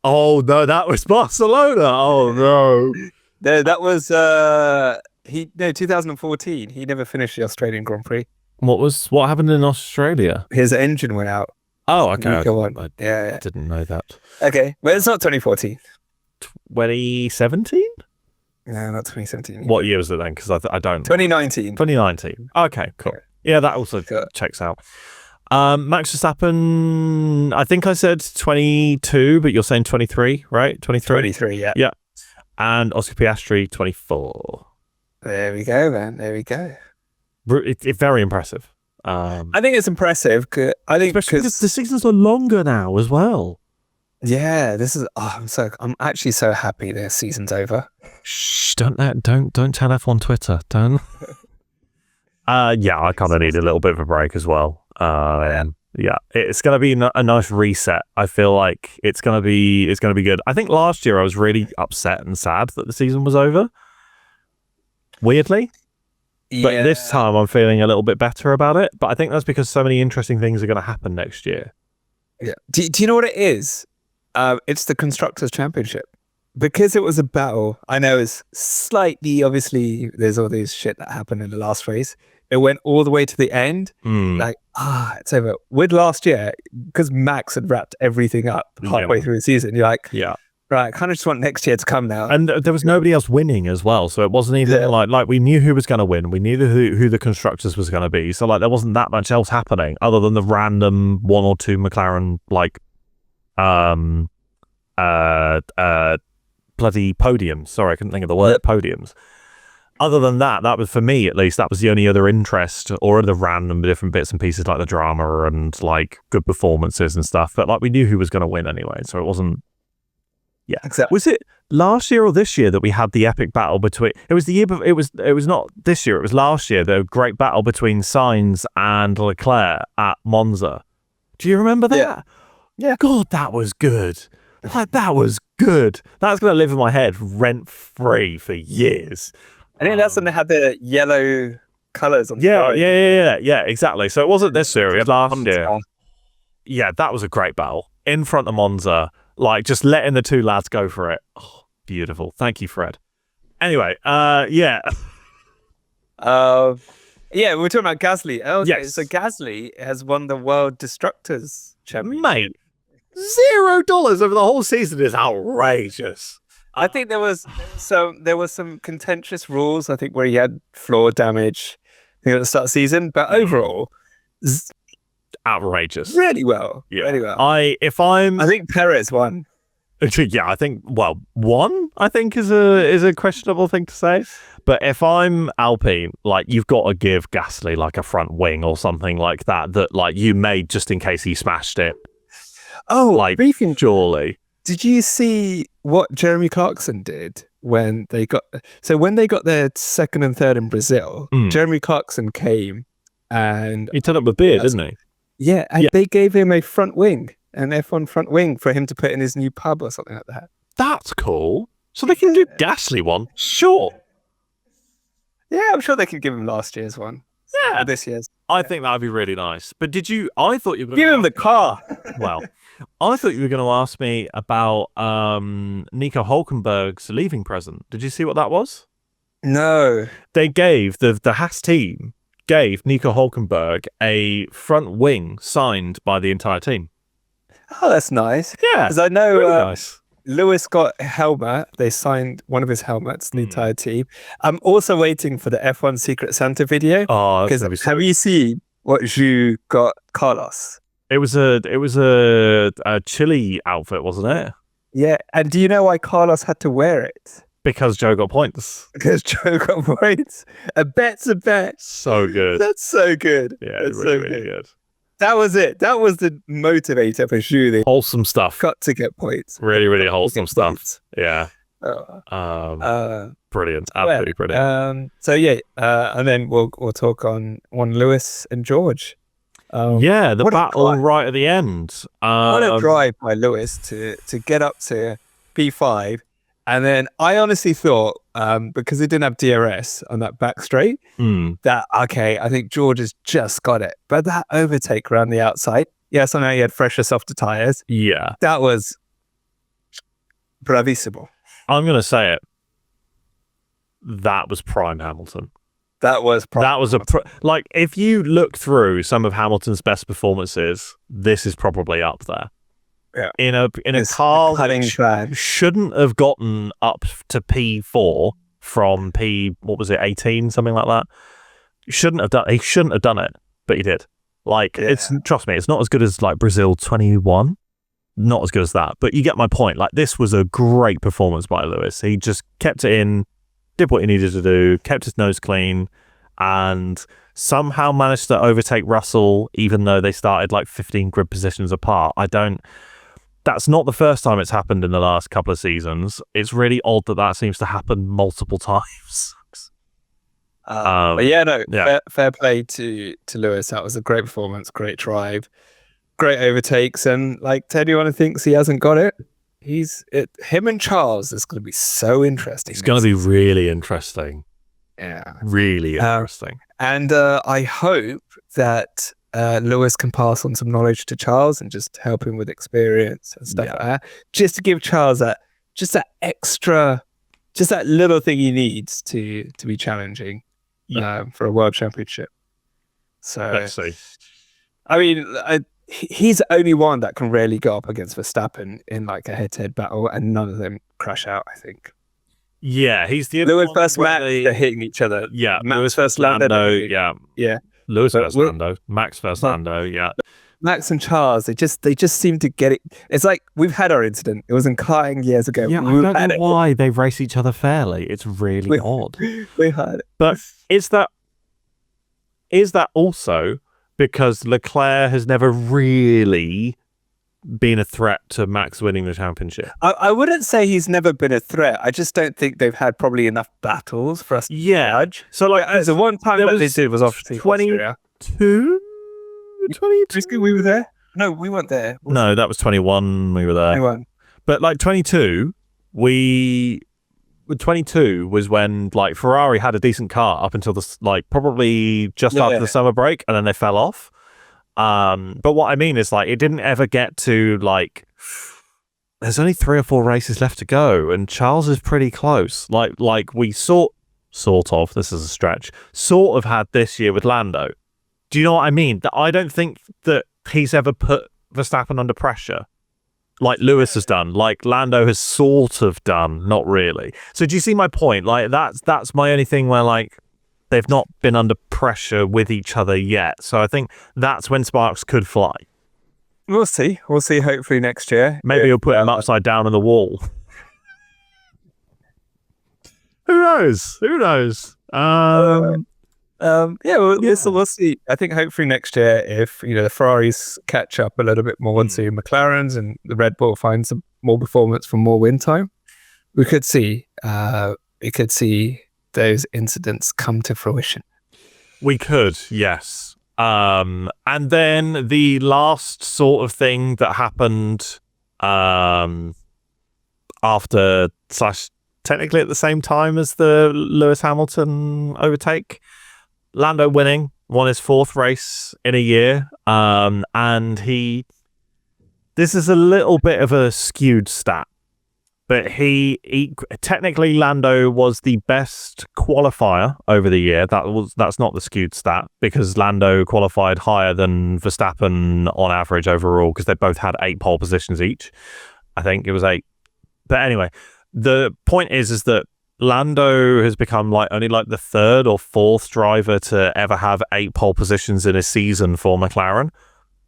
Oh no, that was Barcelona. Oh no. No, that was 2014. He never finished the Australian Grand Prix. What happened in Australia? His engine went out. Oh, okay. I didn't know that. Okay, well, it's not 2014. 2017? No, not 2017. What year was it then? Because I don't. 2019. 2019. Okay, cool. Yeah, that also checks out. Max Verstappen, I think I said 22, but you're saying 23, right? 23? 23, yeah. Yeah. And Oscar Piastri, 24. There we go, man. There we go. It's very impressive. I think it's impressive. Especially because the seasons are longer now as well. Yeah, this is. I'm actually so happy this season's over. Shh! Don't tell F on Twitter. Don't. Yeah, I kind of need a little bit of a break as well. Yeah, it's gonna be a nice reset. I feel like it's gonna be good. I think last year I was really upset and sad that the season was over. Weirdly. But this time I'm feeling a little bit better about it. But I think that's because so many interesting things are going to happen next year. Yeah. Do you know what it is? It's the Constructors' Championship. Because it was a battle, I know it's slightly, obviously, there's all this shit that happened in the last race. It went all the way to the end. It's over. With last year, because Max had wrapped everything up halfway through the season, you're like, right, I kind of just want next year to come now. And there was nobody else winning as well. So it wasn't even like we knew who was going to win. We knew who the constructors was going to be. So like there wasn't that much else happening other than the random one or two McLaren bloody podiums. Sorry, I couldn't think of the word podiums. Other than that was, for me at least, that was the only other interest, or the random different bits and pieces like the drama and like good performances and stuff. But like we knew who was going to win anyway. So it wasn't. Yeah, exactly. Was it last year or this year that we had the epic battle between? It was the year, but it was not this year. It was last year. The great battle between Sainz and Leclerc at Monza. Do you remember that? Yeah. God, that was good. Like that was good. That's gonna live in my head rent free for years. I think that's when they had the yellow colours on the Yeah, side. yeah, exactly. So it wasn't this year, it was last year. Yeah, that was a great battle in front of Monza, like just letting the two lads go for it. Oh, beautiful. Thank you, Fred. Anyway, yeah. Yeah, we were talking about Gasly. Okay, Yes. so Gasly has won the World Destructors Championship. Mate, $0 over the whole season is outrageous. I think there was some contentious rules. I think where he had floor damage, I think at the start of the season, but overall, outrageous. Really well. Yeah. Really well. I think Perez won. Yeah, I think one I think is a questionable thing to say. But if I'm Alpine, like you've got to give Gasly like a front wing or something like that like you made just in case he smashed it. Oh, like briefing. Surely. Did you see what Jeremy Clarkson did when they got their second and third in Brazil? Jeremy Clarkson came and he turned up with beard, didn't he? Yeah, and they gave him a front wing, an F1 front wing for him to put in his new pub or something like that. That's cool. So they can do Gasly one, sure. Yeah, I'm sure they could give him last year's one. Yeah, or this year's. I think that would be really nice. But I thought you were give him the car. Well, I thought you were going to ask me about Nico Hulkenberg's leaving present. Did you see what that was? No. They gave the Haas team gave Nico Hulkenberg a front wing signed by the entire team. Oh, that's nice. Yeah, because I know really nice. Lewis got a helmet. They signed one of his helmets, the entire team. I'm also waiting for the F1 Secret Santa video. Oh, have you seen what Zhu got Carlos? It was a Chile outfit, wasn't it? Yeah, and do you know why Carlos had to wear it? Because Joe got points. Because Joe got points. A bet's a bet. So good. That's so good. Yeah, that's really, really good. That was it. That was the motivator for Zhu. Wholesome stuff. Got to get points. Really, really wholesome stuff. Points. Yeah. Brilliant. Absolutely brilliant. So yeah, and then we'll talk on Lewis and George. The battle right at the end. What a drive by Lewis to get up to P5. And then I honestly thought, because he didn't have DRS on that back straight, that, okay, I think George has just got it. But that overtake around the outside, yes, I know he had fresher, softer tyres. Yeah. That was bravissimo. I'm going to say it. That was prime Hamilton. That was prime. That was like, if you look through some of Hamilton's best performances, this is probably up there. Yeah. In a car that shouldn't have gotten up to P4 from 18, something like that. He shouldn't have done it, but he did. Like, trust me, it's not as good as like Brazil 21. Not as good as that, but you get my point. Like, this was a great performance by Lewis. He just kept it in, did what he needed to do, kept his nose clean, and somehow managed to overtake Russell, even though they started like 15 grid positions apart. That's not the first time it's happened in the last couple of seasons. It's really odd that seems to happen multiple times. Fair play to Lewis. That was a great performance, great drive, great overtakes, and like to anyone thinks he hasn't got it, him and Charles is going to be so interesting. It's going to be really interesting. Yeah, really interesting. And I hope that Lewis can pass on some knowledge to Charles and just help him with experience and stuff like that. Just to give Charles that little thing he needs to be challenging for a world championship. So let's see. I mean, he's the only one that can really go up against Verstappen in like a head-to-head battle, and none of them crash out, I think. Yeah, he's the Lewis first lap, they're hitting each other. Yeah, Lewis first Lando. Yeah. Lewis first Lando. Max first Lando. Yeah. Max and Charles, they just seem to get it. It's like we've had our incident. It was in karting years ago. Yeah, I don't know why they race each other fairly. It's really odd. We had it. But is that also because Leclerc has never really been a threat to Max winning the championship? I wouldn't say he's never been a threat. I just don't think they've had probably enough battles for us to judge. So like the one time that they did was obviously 22. We were there? No, we weren't there. No, that was 21. We were there. 21. But like 22, we 22 was when like Ferrari had a decent car up until probably just after the summer break, and then they fell off. But what I mean is like it didn't ever get to like there's only 3 or 4 races left to go, and Charles is pretty close. Like we sort of, this is a stretch, sort of had this year with Lando. Do you know what I mean? That I don't think that he's ever put Verstappen under pressure like Lewis has done, like Lando has sort of done, not really. So do you see my point? Like that's my only thing where like they've not been under pressure with each other yet. So I think that's when sparks could fly. We'll see. Hopefully next year. Maybe he'll put him upside down on the wall. Who knows? We'll see. I think hopefully next year, if the Ferraris catch up a little bit more to McLaren's and the Red Bull finds some more performance for more win time, we could see those incidents come to fruition. We could, yes. And then the last sort of thing that happened after / technically at the same time as the Lewis Hamilton overtake, Lando won his 4th race in a year, and this is a little bit of a skewed stat, but he technically Lando was the best qualifier over the year. That's not the skewed stat, because Lando qualified higher than Verstappen on average overall, because they both had 8 pole positions each. I think it was 8. But anyway, the point is that Lando has become only the 3rd or 4th driver to ever have 8 pole positions in a season for McLaren.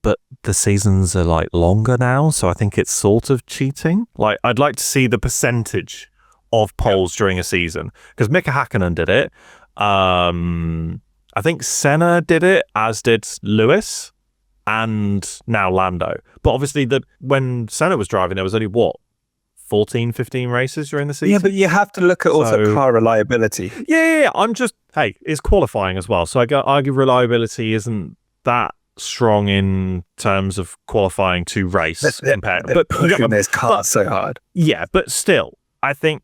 But the seasons are longer now, so I think it's sort of cheating. I'd like to see the percentage of poles during a season, because Mika Hakkinen did it. I think Senna did it, as did Lewis, and now Lando. But obviously, when Senna was driving, there was only 14, 15 races during the season. Yeah, but you have to look at also car reliability. Yeah. It's qualifying as well. So I argue reliability isn't that strong in terms of qualifying to race. But pushing those cars so hard. Yeah, but still, I think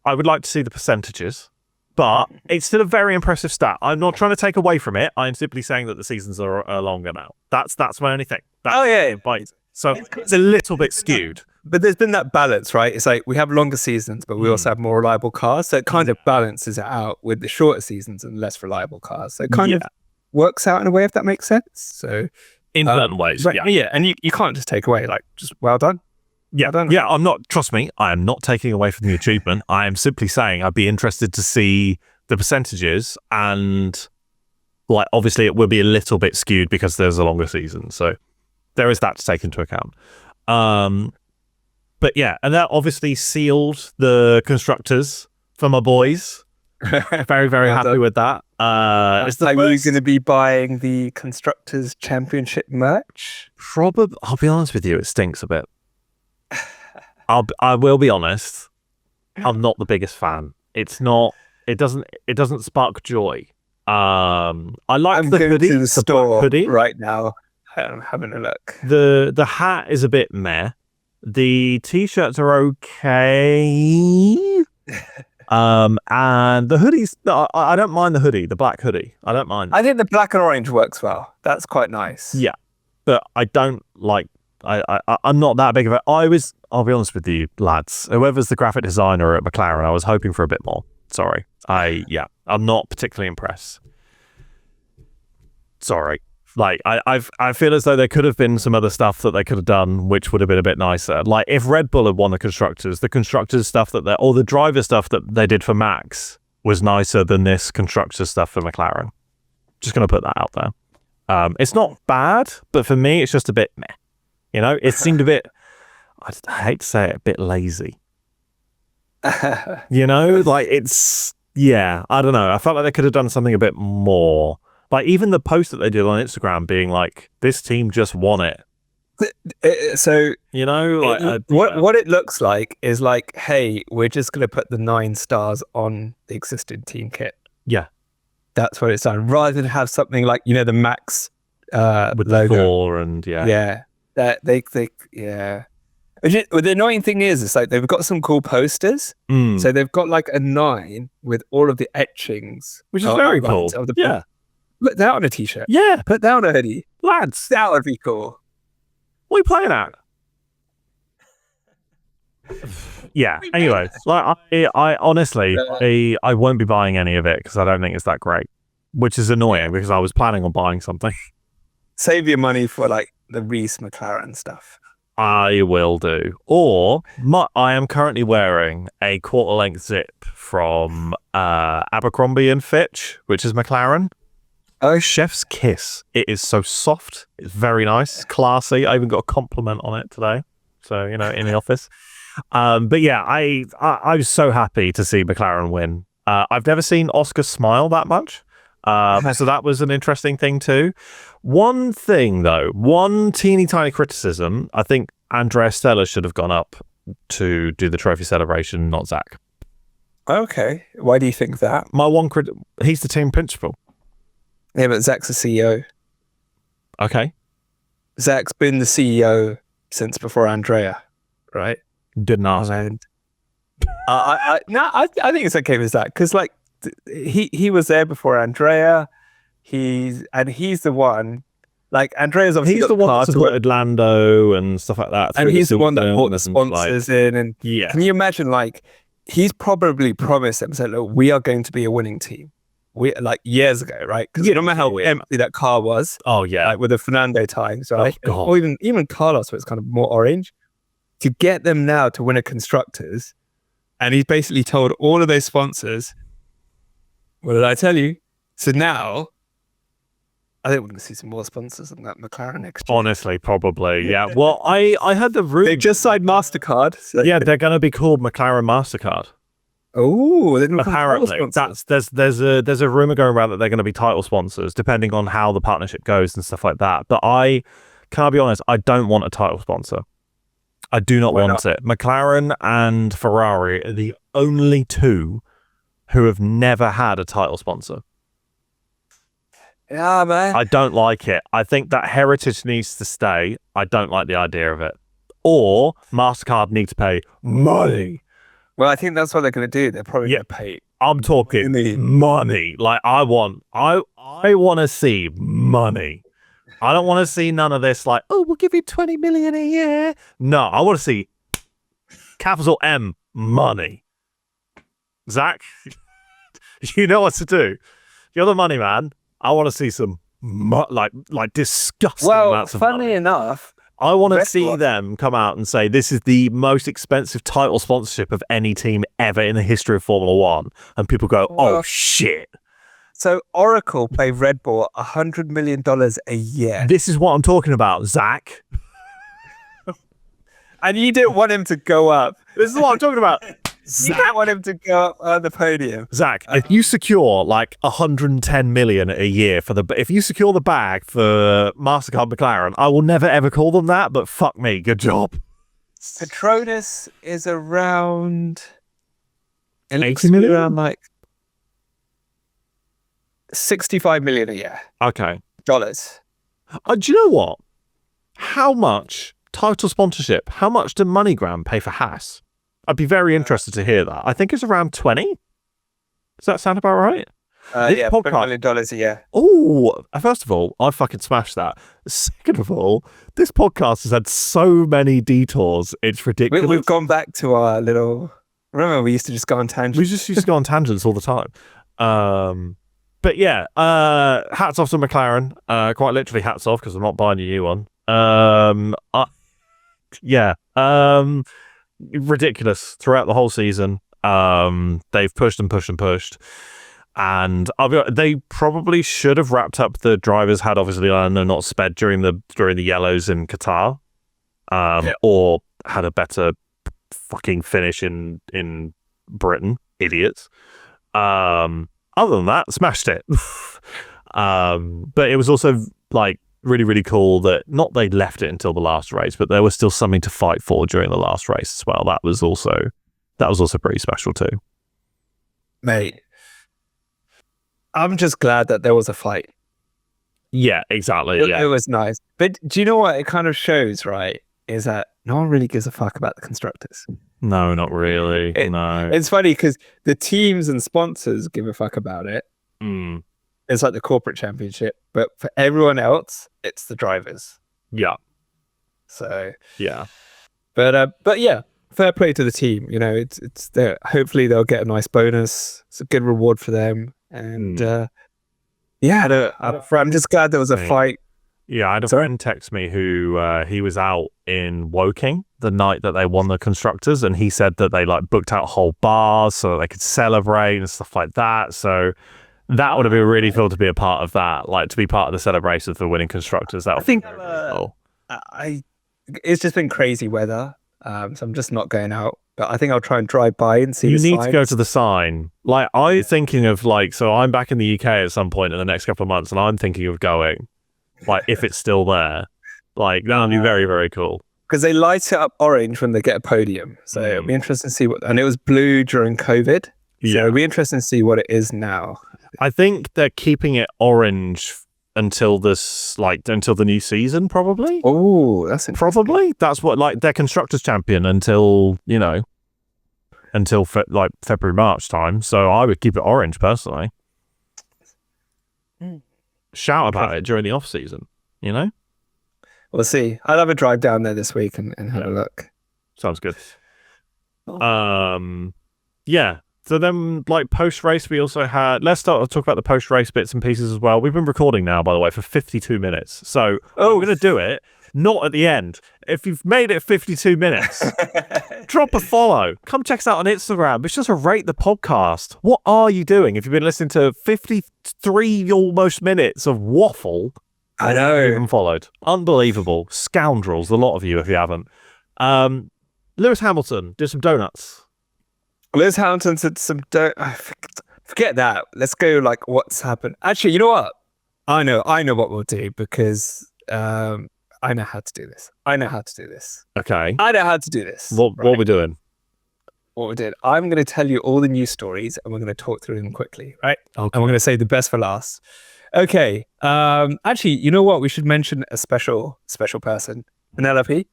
I would like to see the percentages. But it's still a very impressive stat. I'm not trying to take away from it. I'm simply saying that the seasons are longer now. That's my only thing. So it's a little bit skewed. But there's been that balance, right? It's like we have longer seasons, but we also have more reliable cars. So it kind of balances it out with the shorter seasons and less reliable cars. So it kind of works out in a way, if that makes sense. So in certain ways, yeah. And you can't just take away, just well done. Yeah, well done. Yeah, trust me, I am not taking away from the achievement. I am simply saying I'd be interested to see the percentages, and obviously it will be a little bit skewed because there's a longer season. So there is that to take into account. But yeah, and that obviously sealed the constructors for my boys. Very, very happy with that. It's like we're going to be buying the Constructors Championship merch. Probably, I'll be honest with you, it stinks a bit. I will be honest. I'm not the biggest fan. It's not. It doesn't spark joy. I like the hoodie, to the store hoodie right now. I'm having a look. The hat is a bit meh. The t-shirts are okay. And the hoodies, I don't mind the hoodie, the black hoodie. I don't mind. I think the black and orange works well. That's quite nice. Yeah, but I don't like. I'm not that big of a. I'll be honest with you, lads. Whoever's the graphic designer at McLaren, I was hoping for a bit more. Sorry. I'm not particularly impressed. Sorry. I feel as though there could have been some other stuff that they could have done, which would have been a bit nicer. If Red Bull had won the constructors stuff or the driver stuff that they did for Max was nicer than this constructor stuff for McLaren. Just going to put that out there. It's not bad, but for me, it's just a bit meh. It seemed a bit, I hate to say it, a bit lazy. It's, yeah, I don't know. I felt like they could have done something a bit more. Even the post that they did on Instagram being this team just won it. So, what it looks like is hey, we're just going to put the 9 stars on the existing team kit. Yeah. That's what it's done. Rather than have something the Max with logo. the 4 and Yeah. That they The annoying thing is, it's like they've got some cool posters. So they've got like a 9 with all of the etchings, which is very cool. Put that on a t-shirt. Yeah. Put that on a hoodie. Lads, that would be cool. What are you playing at? Yeah. Anyway, like I honestly, I won't be buying any of it because I don't think it's that great, which is annoying because I was planning on buying something. Save your money for like the Reese McLaren stuff. I will do. Or I am currently wearing a quarter-length zip from Abercrombie and Fitch, which is McLaren. Oh, Chef's Kiss. It is so soft. It's very nice, classy. I even got a compliment on it today. So, in the office. But yeah, I was so happy to see McLaren win. I've never seen Oscar smile that much. So that was an interesting thing too. One thing though, one teeny tiny criticism, I think Andrea Stella should have gone up to do the trophy celebration, not Zach. Okay. Why do you think that? My one he's the team principal. Yeah, but Zach's the CEO. Okay. Zach's been the CEO since before Andrea, right? Didn't ask. I think it's okay with Zach because like he was there before Andrea. He's the one. Like Andrea's obviously he's the one that supported Lando and stuff like that, and he's the one that brought the sponsors in. And yeah, can you imagine? Like he's probably promised them, said, "Look, we are going to be a winning team." We like years ago, right? Because you remember how empty that car was. Oh yeah, like with the Fernando times, right? Oh, God. Or even Carlos, where it's kind of more orange. To get them now to win a constructors, and he's basically told all of those sponsors, "What did I tell you?" So now, I think we're going to see some more sponsors on that McLaren next year. Honestly, probably, yeah. Well, I heard the rumor. They've just signed MasterCard. So. Yeah, they're going to be called McLaren MasterCard. Oh, apparently there's a rumor going around that they're going to be title sponsors, depending on how the partnership goes and stuff like that. But I be honest, I don't want a title sponsor. I do not want it. McLaren and Ferrari are the only two who have never had a title sponsor. Yeah, man. I don't like it. I think that heritage needs to stay. I don't like the idea of it. Or MasterCard need to pay money. Well, I think that's what they're going to do. They're probably going to pay. I'm talking money. Like I want to see money. I don't want to see none of this like, oh, we'll give you 20 million a year. No, I want to see capital M money. Zach, you know what to do. You're the money man. I want to see some like disgusting amounts of money. Well, funny enough, I want to see them come out and say this is the most expensive title sponsorship of any team ever in the history of Formula One. And people go, oh, shit. So Oracle pay Red Bull $100 million a year. This is what I'm talking about, Zach. And you didn't want him to go up. This is what I'm talking about. You didn't want him to go up on the podium. Zach, if you secure like 110 million a year if you secure the bag for MasterCard McLaren, I will never ever call them that, but fuck me, good job. Petronas is around 80 million? Around like 65 million a year. Okay. Dollars. Do you know what? How much title sponsorship, how much did MoneyGram pay for Haas? I'd be very interested to hear that. I think it's around 20. Does that sound about right? Yeah, $20 million a year. Oh, first of all, I fucking smashed that. Second of all, this podcast has had so many detours. It's ridiculous. We've gone back to our little... Remember, we used to just go on tangents. We just used to go on tangents all the time. But yeah, hats off to McLaren. Quite literally hats off because I'm not buying a new one. Ridiculous throughout the whole season. They've pushed and pushed and pushed. And they probably should have wrapped up the drivers had obviously not sped during the yellows in Qatar, or had a better fucking finish in Britain. Idiots. Other than that, smashed it. But it was also like really, really cool that not they left it until the last race, but there was still something to fight for during the last race as well. That was also pretty special too. Mate, I'm just glad that there was a fight. Yeah, exactly. It was nice. But do you know what it kind of shows, right? Is that no one really gives a fuck about the constructors. No, not really. No. It's funny because the teams and sponsors give a fuck about it. Mm. It's like the corporate championship, but for everyone else, it's the drivers. Yeah. So yeah, but yeah, fair play to the team. You know, it's there. Hopefully they'll get a nice bonus. It's a good reward for them. And yeah, I'm just glad there was a fight. Yeah, I had a friend text me who he was out in Woking the night that they won the constructors, and he said that they like booked out whole bars so that they could celebrate and stuff like that. So that would have been really cool to be a part of that, like to be part of the celebration for winning constructors. That I think cool. It's just been crazy weather, so I'm just not going out. But I think I'll try and drive by and see. You the need signs. to go to the sign. Like I'm thinking of so I'm back in the UK at some point in the next couple of months, and I'm thinking of going. Like if it's still there, like that would be very, very cool. Because they light it up orange when they get a podium, so it'll be interesting to see what. And it was blue during COVID, so it'll be interesting to see what it is now. I think they're keeping it orange until until the new season, probably. Oh, that's interesting. Probably that's what they're constructors champion until February March time. So I would keep it orange personally. Shout about it during the off season, We'll see. I'll have a drive down there this week and have a look. Sounds good. Yeah. So then, post race, we also had. Let's talk about the post race bits and pieces as well. We've been recording now, by the way, for 52 minutes. So we're going to do it not at the end. If you've made it 52 minutes, drop a follow. Come check us out on Instagram. It's just a rate the podcast. What are you doing? If you've been listening to 53 almost minutes of waffle, I know. You haven't followed. Unbelievable. Scoundrels, a lot of you if you haven't. Lewis Hamilton did some donuts. Lewis Hamilton said some forget that. Let's go what's happened. Actually, you know what? I know what we'll do because I know how to do this. Okay. I know how to do this. What are we doing? What we did. I'm going to tell you all the news stories and we're going to talk through them quickly, right? Okay. And we're going to say the best for last. Okay. Actually, you know what? We should mention a special person. Penelope.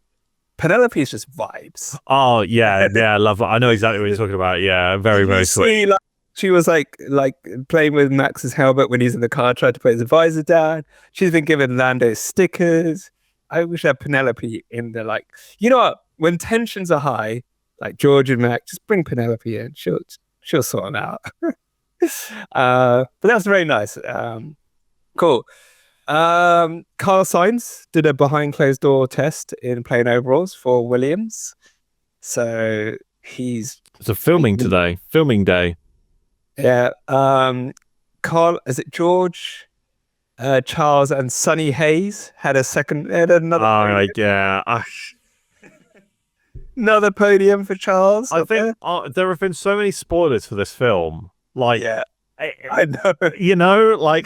Penelope is just vibes. Oh, yeah. I love it. I know exactly what you're talking about. Yeah, very, very sweet. She was like playing with Max's helmet when he's in the car, tried to put his visor down. She's been given Lando stickers. I wish I had Penelope in the you know what? When tensions are high, like George and Mac, just bring Penelope in. She'll sort them out. But that's very nice. Cool. Carlos Sainz did a behind closed door test in plain overalls for Williams. So it's a filming day. Yeah. Is it George, Charles and Sonny Hayes had another another podium for Charles. I think there have been so many spoilers for this film. I know.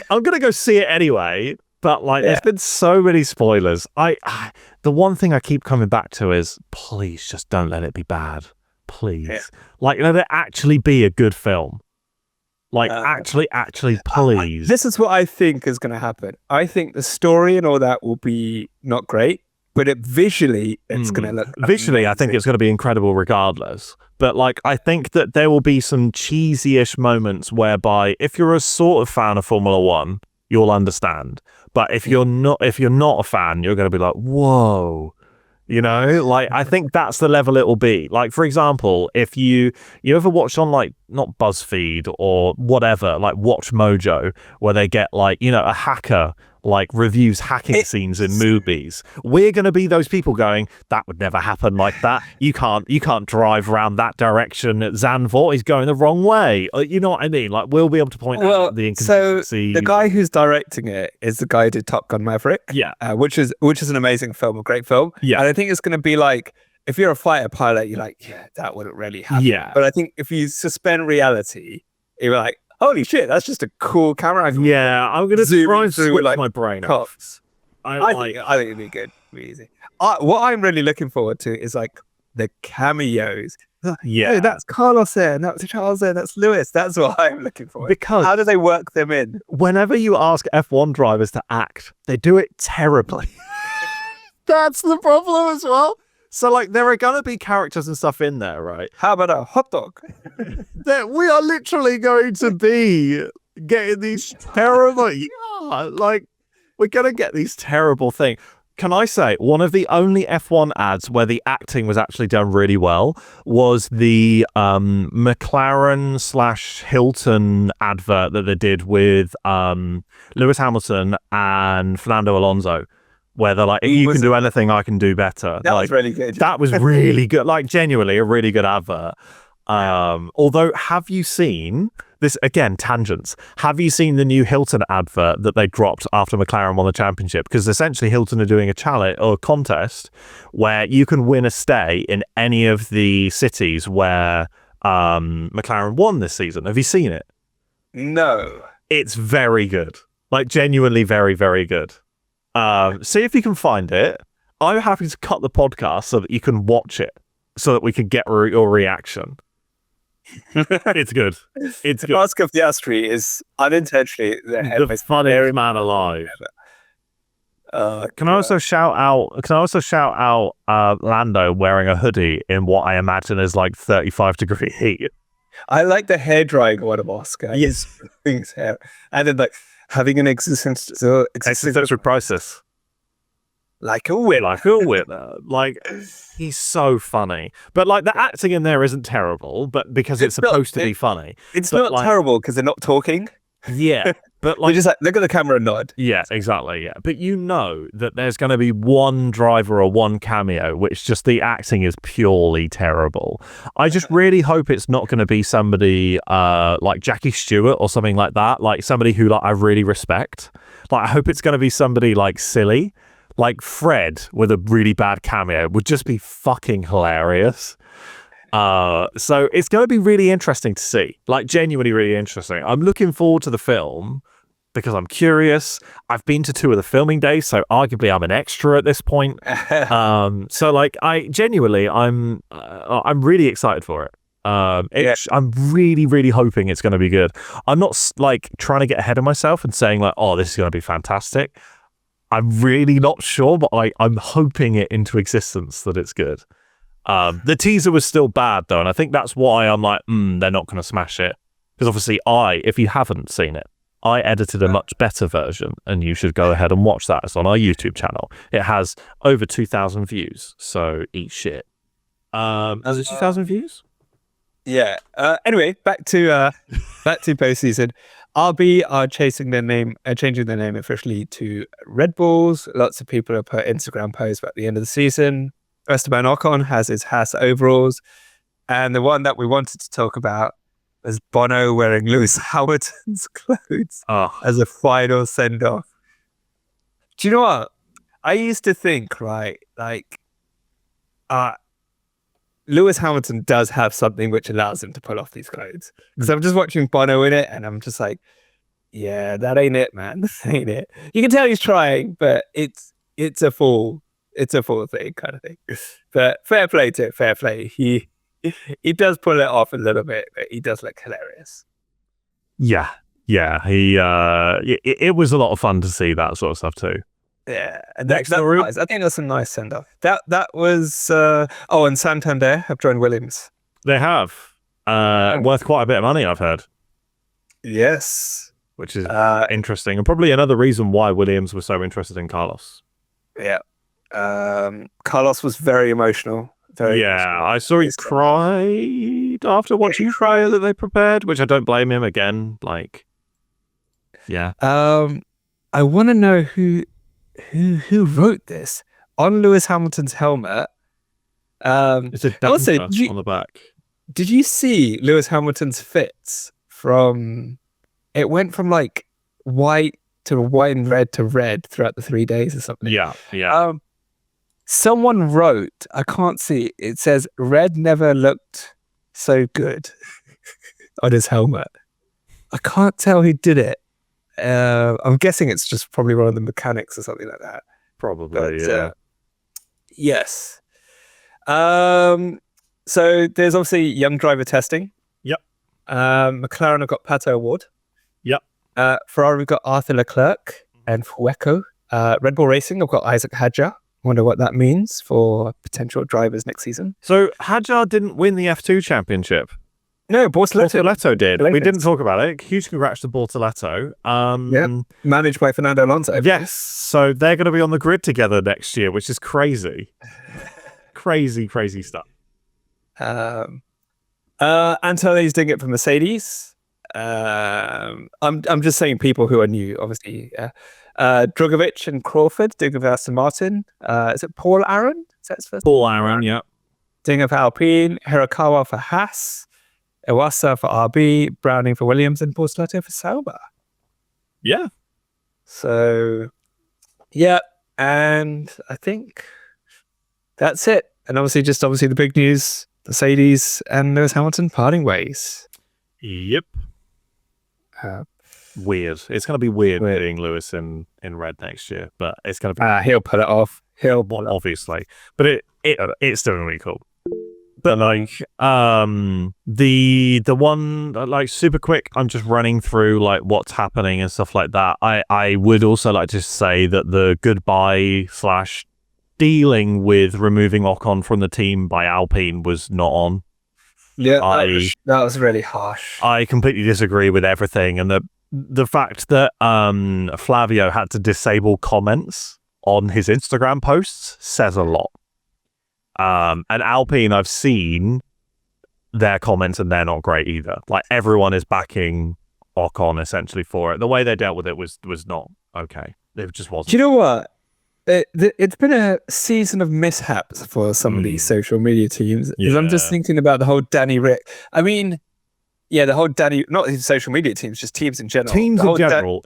I'm gonna go see it anyway. But there's been so many spoilers. The one thing I keep coming back to is please just don't let it be bad. Please, let it actually be a good film. Actually, please. This is what I think is going to happen. I think the story and all that will be not great, but visually, it's going to look visually. amazing. I think it's going to be incredible regardless. But I think that there will be some cheesy-ish moments whereby if you're a sort of fan of Formula One, you'll understand. But if you're not a fan, you're going to be like, whoa. I think that's the level it will be. For example, if you ever watch on not BuzzFeed or whatever, Watch Mojo, where they get a hacker reviews hacking scenes in movies, we're going to be those people going, that would never happen like that. You can't drive around that direction at Zandvoort. He's going the wrong way. You know what I mean? We'll be able to point out the inconsistency. So the guy who's directing it is the guy who did Top Gun Maverick. Yeah. Which is an amazing film, a great film. Yeah. And I think it's going to be if you're a fighter pilot, you're that wouldn't really happen. Yeah. But I think if you suspend reality, you're like, holy shit, that's just a cool camera. I'm going to try and switch my brain off. I think it'd be good. Be easy. What I'm really looking forward to is the cameos. Yeah. Oh, that's Carlos there, that's Charles there, that's Lewis. That's what I'm looking for. Because how do they work them in? Whenever you ask F1 drivers to act, they do it terribly. That's the problem as well. So, like, there are going to be characters and stuff in there, right? How about a hot dog? That we are literally going to be getting these terrible, like, we're going to get these terrible things. Can I say, one of the only F1 ads where the acting was actually done really well was the McLaren/Hilton advert that they did with Lewis Hamilton and Fernando Alonso, where they're like, you can do anything, I can do better. That was really good. That was really good. Like, genuinely a really good advert. Although, have you seen this, again, tangents, have you seen the new Hilton advert that they dropped after McLaren won the championship? Because essentially Hilton are doing a challenge or a contest where you can win a stay in any of the cities where McLaren won this season. Have you seen it? No. It's very good. Like, genuinely very, very good. See if you can find it. I'm happy to cut the podcast so that you can watch it, so that we can get your reaction. It's good. It's good. Mask of the Astri is unintentionally the funniest man alive. Can I also shout out Lando wearing a hoodie in what I imagine is like 35-degree heat. I like the hair drying one of Oscar. Yes. Things hair. And then like having an existential crisis. Like a winner. Like, he's so funny. But, like, the acting in there isn't terrible, but because it's supposed to be funny. It's not terrible because they're not talking. Yeah. But, like, they just like, look at the camera and nod. Yeah, exactly, yeah. But you know that there's going to be one driver or one cameo, which just the acting is purely terrible. I just really hope it's not going to be somebody like Jackie Stewart or something like that. Like, somebody who, like, I really respect. Like, I hope it's going to be somebody, like, silly. Like, Fred with a really bad cameo would just be fucking hilarious. So it's going to be really interesting to see. Like, genuinely really interesting. I'm looking forward to the film because I'm curious. I've been to 2 of the filming days, so arguably I'm an extra at this point. So, like, I'm really excited for it. I'm really, really hoping it's going to be good. I'm not, like, trying to get ahead of myself and saying, like, oh, this is going to be fantastic. I'm really not sure, but I'm hoping it into existence that it's good. The teaser was still bad, though, and I think that's why I'm like, they're not going to smash it. Because obviously if you haven't seen it, I edited a much better version, and you should go ahead and watch that. It's on our YouTube channel. It has over 2,000 views, so eat shit. Has it 2,000 views? Yeah. Anyway, back to postseason. RB are changing their name officially to Red Bulls. Lots of people have put Instagram posts about the end of the season. Esteban Ocon has his Haas overalls. And the one that we wanted to talk about was Bono wearing Lewis Hamilton's clothes as a final send-off. Do you know what? I used to think, right, like, Lewis Hamilton does have something which allows him to pull off these clothes. Because I'm just watching Bono in it, and I'm just like, yeah, that ain't it, man. That ain't it. You can tell he's trying, but it's a full thing kind of thing. But fair play to it, fair play. He does pull it off a little bit, but he does look hilarious. Yeah. He it was a lot of fun to see that sort of stuff too. Yeah, and I think that's a nice send-off. That was and Santander have joined Williams. They have worth quite a bit of money, I've heard. Yes, which is interesting, and probably another reason why Williams was so interested in Carlos. Yeah, Carlos was very emotional. I saw he cried after watching trial that they prepared, which I don't blame him. Again, like, yeah. I want to know who wrote this on Lewis Hamilton's helmet. It's a also on the back. Did you see Lewis Hamilton's fits it went from like white to white and red to red throughout the 3 days or something. Yeah. Someone wrote, I can't see, it says red never looked so good on his helmet. I can't tell who did it. I'm guessing it's just probably one of the mechanics or something like that. Probably, yeah. Yes. So there's obviously young driver testing. Yep. McLaren have got Pato Award. Yep. Ferrari have got Arthur Leclerc and Fueco. Red Bull Racing have got Isaac Hadjar. Wonder what that means for potential drivers next season. So Hadjar didn't win the F2 championship. No, Bortoleto did. Latest. We didn't talk about it. Huge congrats to Bortoleto. Managed by Fernando Alonso. Yes. So they're going to be on the grid together next year, which is crazy. crazy stuff. Antonio's doing it for Mercedes. I'm just saying people who are new, obviously. Drogovic and Crawford doing it for Aston Martin. Is it Paul Aaron? Is that his first Paul Aaron, yeah. Doing it for Alpine. Hirakawa for Haas. Iwasa for RB. Browning for Williams. And Bortoleto for Sauber. Yeah. So, yeah. And I think that's it. And obviously the big news, Mercedes and Lewis Hamilton parting ways. Yep. Weird. It's going to be weird being Lewis in red next year, but it's going to be... he'll put it off. Obviously. But it's still going to be cool. But like the one, like, super quick, I'm just running through like what's happening and stuff like that. I would also like to say that the goodbye / dealing with removing Ocon from the team by Alpine was not on. Yeah, that was really harsh. I completely disagree with everything, and the fact that Flavio had to disable comments on his Instagram posts says a lot. And Alpine, I've seen their comments and they're not great either. Like, everyone is backing Ocon essentially for it. The way they dealt with it was not okay. It just wasn't. Do you know what? It's been a season of mishaps for some of these social media teams. Yeah. I'm just thinking about the whole Danny Rick. I mean, yeah, the whole Danny, not his social media teams, just teams in general. Teams in general.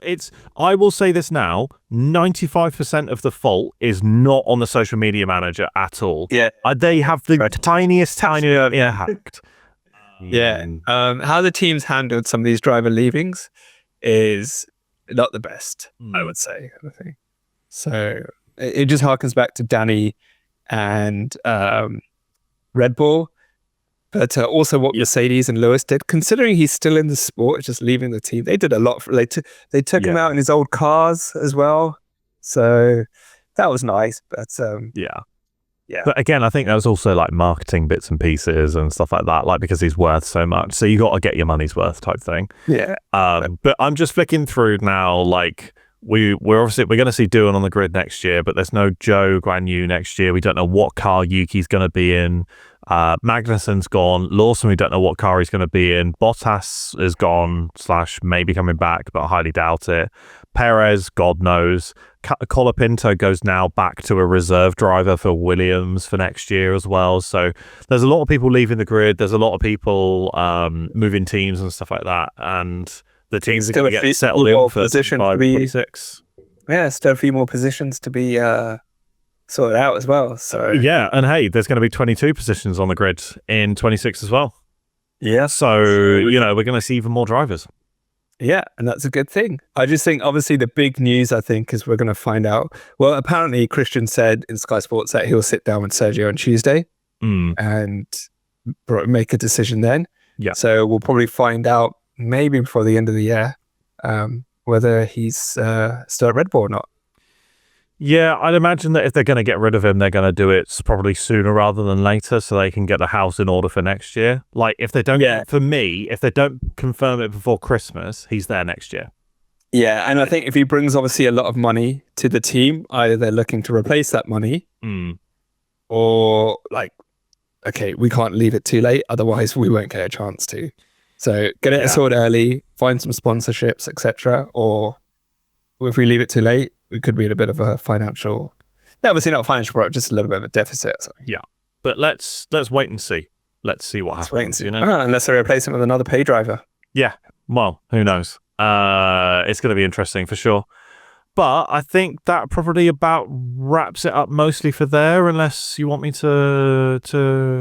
I will say this now, 95% of the fault is not on the social media manager at all. Yeah. They have the tiniest impact. Yeah. How the teams handled some of these driver leavings is not the best, I would say. So it just harkens back to Danny and Red Bull. But also what Mercedes and Lewis did, considering he's still in the sport, just leaving the team, they did a lot. They took him out in his old cars as well. So that was nice. But yeah. But again, I think that was also like marketing bits and pieces and stuff like that, like, because he's worth so much. So you got to get your money's worth type thing. Yeah. But I'm just flicking through now, like, we're going to see Doohan on the grid next year, but there's no Joe Guan Yu next year. We don't know what car Yuki's going to be in. Magnussen's gone. Lawson, we don't know what car he's going to be in. Bottas is gone / maybe coming back, but I highly doubt it. Perez, God knows. Colapinto goes now back to a reserve driver for Williams for next year as well. So there's a lot of people leaving the grid. There's a lot of people moving teams and stuff like that. And the teams are going to get settled in for 26. Yeah, still a few more positions to be sorted out as well. So yeah, and hey, there's going to be 22 positions on the grid in 26 as well. Yeah. So, we're going to see even more drivers. Yeah, and that's a good thing. I just think, obviously, the big news, I think, is we're going to find out. Well, apparently, Christian said in Sky Sports that he'll sit down with Sergio on Tuesday and make a decision then. Yeah. So we'll probably find out maybe before the end of the year whether he's still at Red Bull or not. Yeah, I'd imagine that if they're going to get rid of him, they're going to do it probably sooner rather than later, so they can get the house in order for next year. Like, if they don't, for me, if they don't confirm it before Christmas, he's there next year. Yeah, and I think if he brings obviously a lot of money to the team, either they're looking to replace that money, or like, okay, we can't leave it too late, otherwise we won't get a chance to. So get it sorted early, find some sponsorships, etc. Or if we leave it too late, we could be in a bit of a financial, obviously not financial product, just a little bit of a deficit. So. Yeah, but let's wait and see. Let's see what happens. Wait and see. Unless they replace him with another pay driver. Yeah, well, who knows? It's going to be interesting for sure. But I think that probably about wraps it up mostly for there, unless you want me to...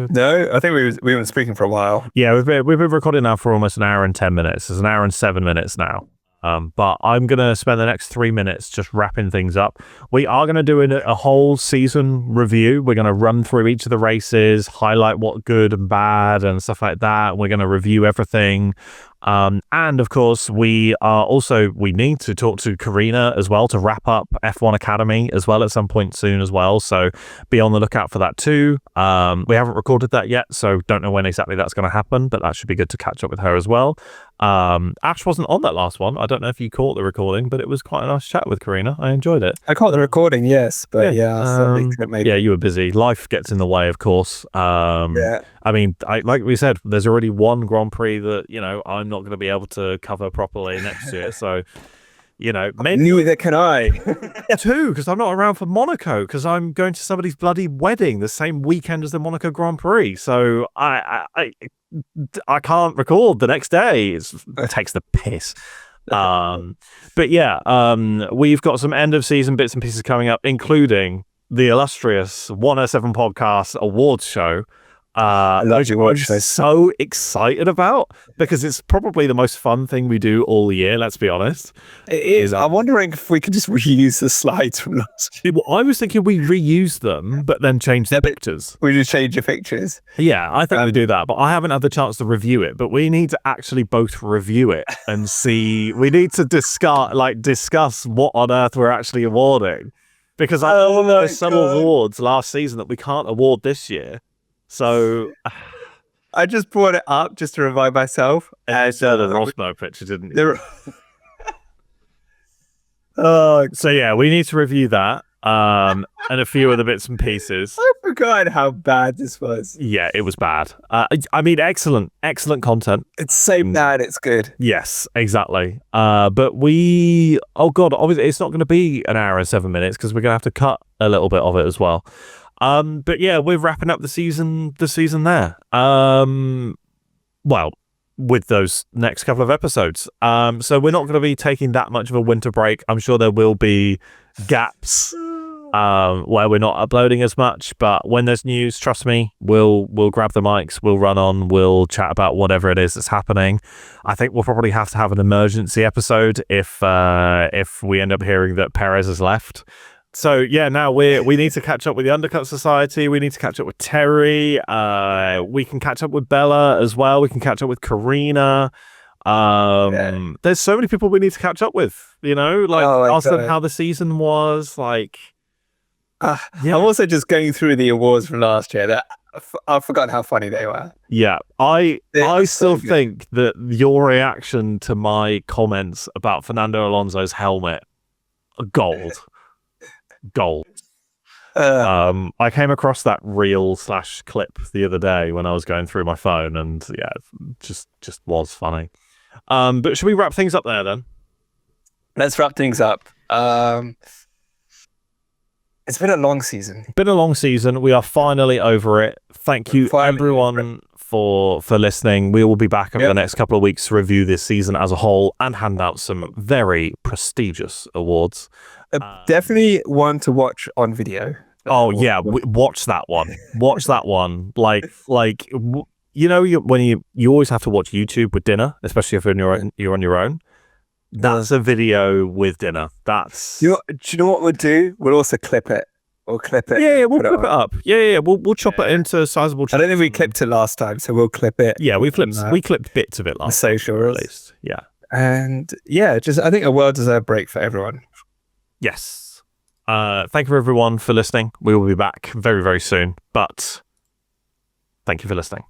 No, I think we've been speaking for a while. Yeah, we've been recording now for almost an hour and 10 minutes. It's an hour and 7 minutes now. But I'm going to spend the next 3 minutes just wrapping things up. We are going to do a whole season review. We're going to run through each of the races, highlight what good and bad and stuff like that. We're going to review everything. And of course, we need to talk to Karina as well to wrap up F1 Academy as well at some point soon as well. So be on the lookout for that too. We haven't recorded that yet, so don't know when exactly that's going to happen, but that should be good to catch up with her as well. Ash wasn't on that last one. I don't know if you caught the recording, but it was quite a nice chat with Karina. I enjoyed it. I caught the recording, yes, but I certainly couldn't make it. You were busy. Life gets in the way, of course. I mean, like we said, there's already one Grand Prix that, I'm not going to be able to cover properly next year. So, maybe neither can I. Two, because I'm not around for Monaco, because I'm going to somebody's bloody wedding the same weekend as the Monaco Grand Prix. So I can't record the next day. It takes the piss. But we've got some end of season bits and pieces coming up, including the illustrious 107 Podcast Awards show. I'm so excited about, because it's probably the most fun thing we do all year, let's be honest. It is. I'm wondering if we could just reuse the slides from last year. Well, I was thinking we reuse them, but then change the pictures. We just change the pictures. Yeah, I think we do that, but I haven't had the chance to review it. But we need to actually both review it and see. We need to discuss what on earth we're actually awarding, because I know there's some awards last season that we can't award this year. So I just brought it up just to remind myself. And the Rosmo picture, didn't you? So we need to review that and a few other bits and pieces. I forgot how bad this was. Yeah, it was bad. I mean, excellent content. It's so bad, it's good. Yes, exactly. But obviously it's not going to be an hour and 7 minutes, because we're going to have to cut a little bit of it as well. But we're wrapping up the season there. With those next couple of episodes. So we're not going to be taking that much of a winter break. I'm sure there will be gaps where we're not uploading as much, but when there's news, trust me, we'll grab the mics, we'll run on, we'll chat about whatever it is that's happening. I think we'll probably have to have an emergency episode if we end up hearing that Perez has left. So now we need to catch up with the Undercut Society. We need to catch up with Terry. We can catch up with Bella as well. We can catch up with Karina. There's so many people we need to catch up with. Ask them how the season was. I'm also just going through the awards from last year. That I've forgotten how funny they were. Yeah, I still think that your reaction to my comments about Fernando Alonso's helmet, gold. I came across that reel/clip the other day when I was going through my phone, and just was funny. But should we wrap things up there then? Let's wrap things up. It's been a long season. We are finally over it. Thank you everyone for listening. We will be back over the next couple of weeks to review this season as a whole and hand out some very prestigious awards. Definitely one to watch on video. Watch that one. Watch that one. When you always have to watch YouTube with dinner, especially if you're on your own. That's a video with dinner. That's. Do you know what we'll do? We'll also clip it. We'll clip it. Yeah, we'll clip it up. Yeah. We'll chop it into sizable. I don't think we clipped it last time, so we'll clip it. Yeah, we clipped bits of it last time. Socials. At least. Yeah. And I think a well-deserved break for everyone. Yes. Thank you everyone for listening. We will be back very, very soon. But thank you for listening.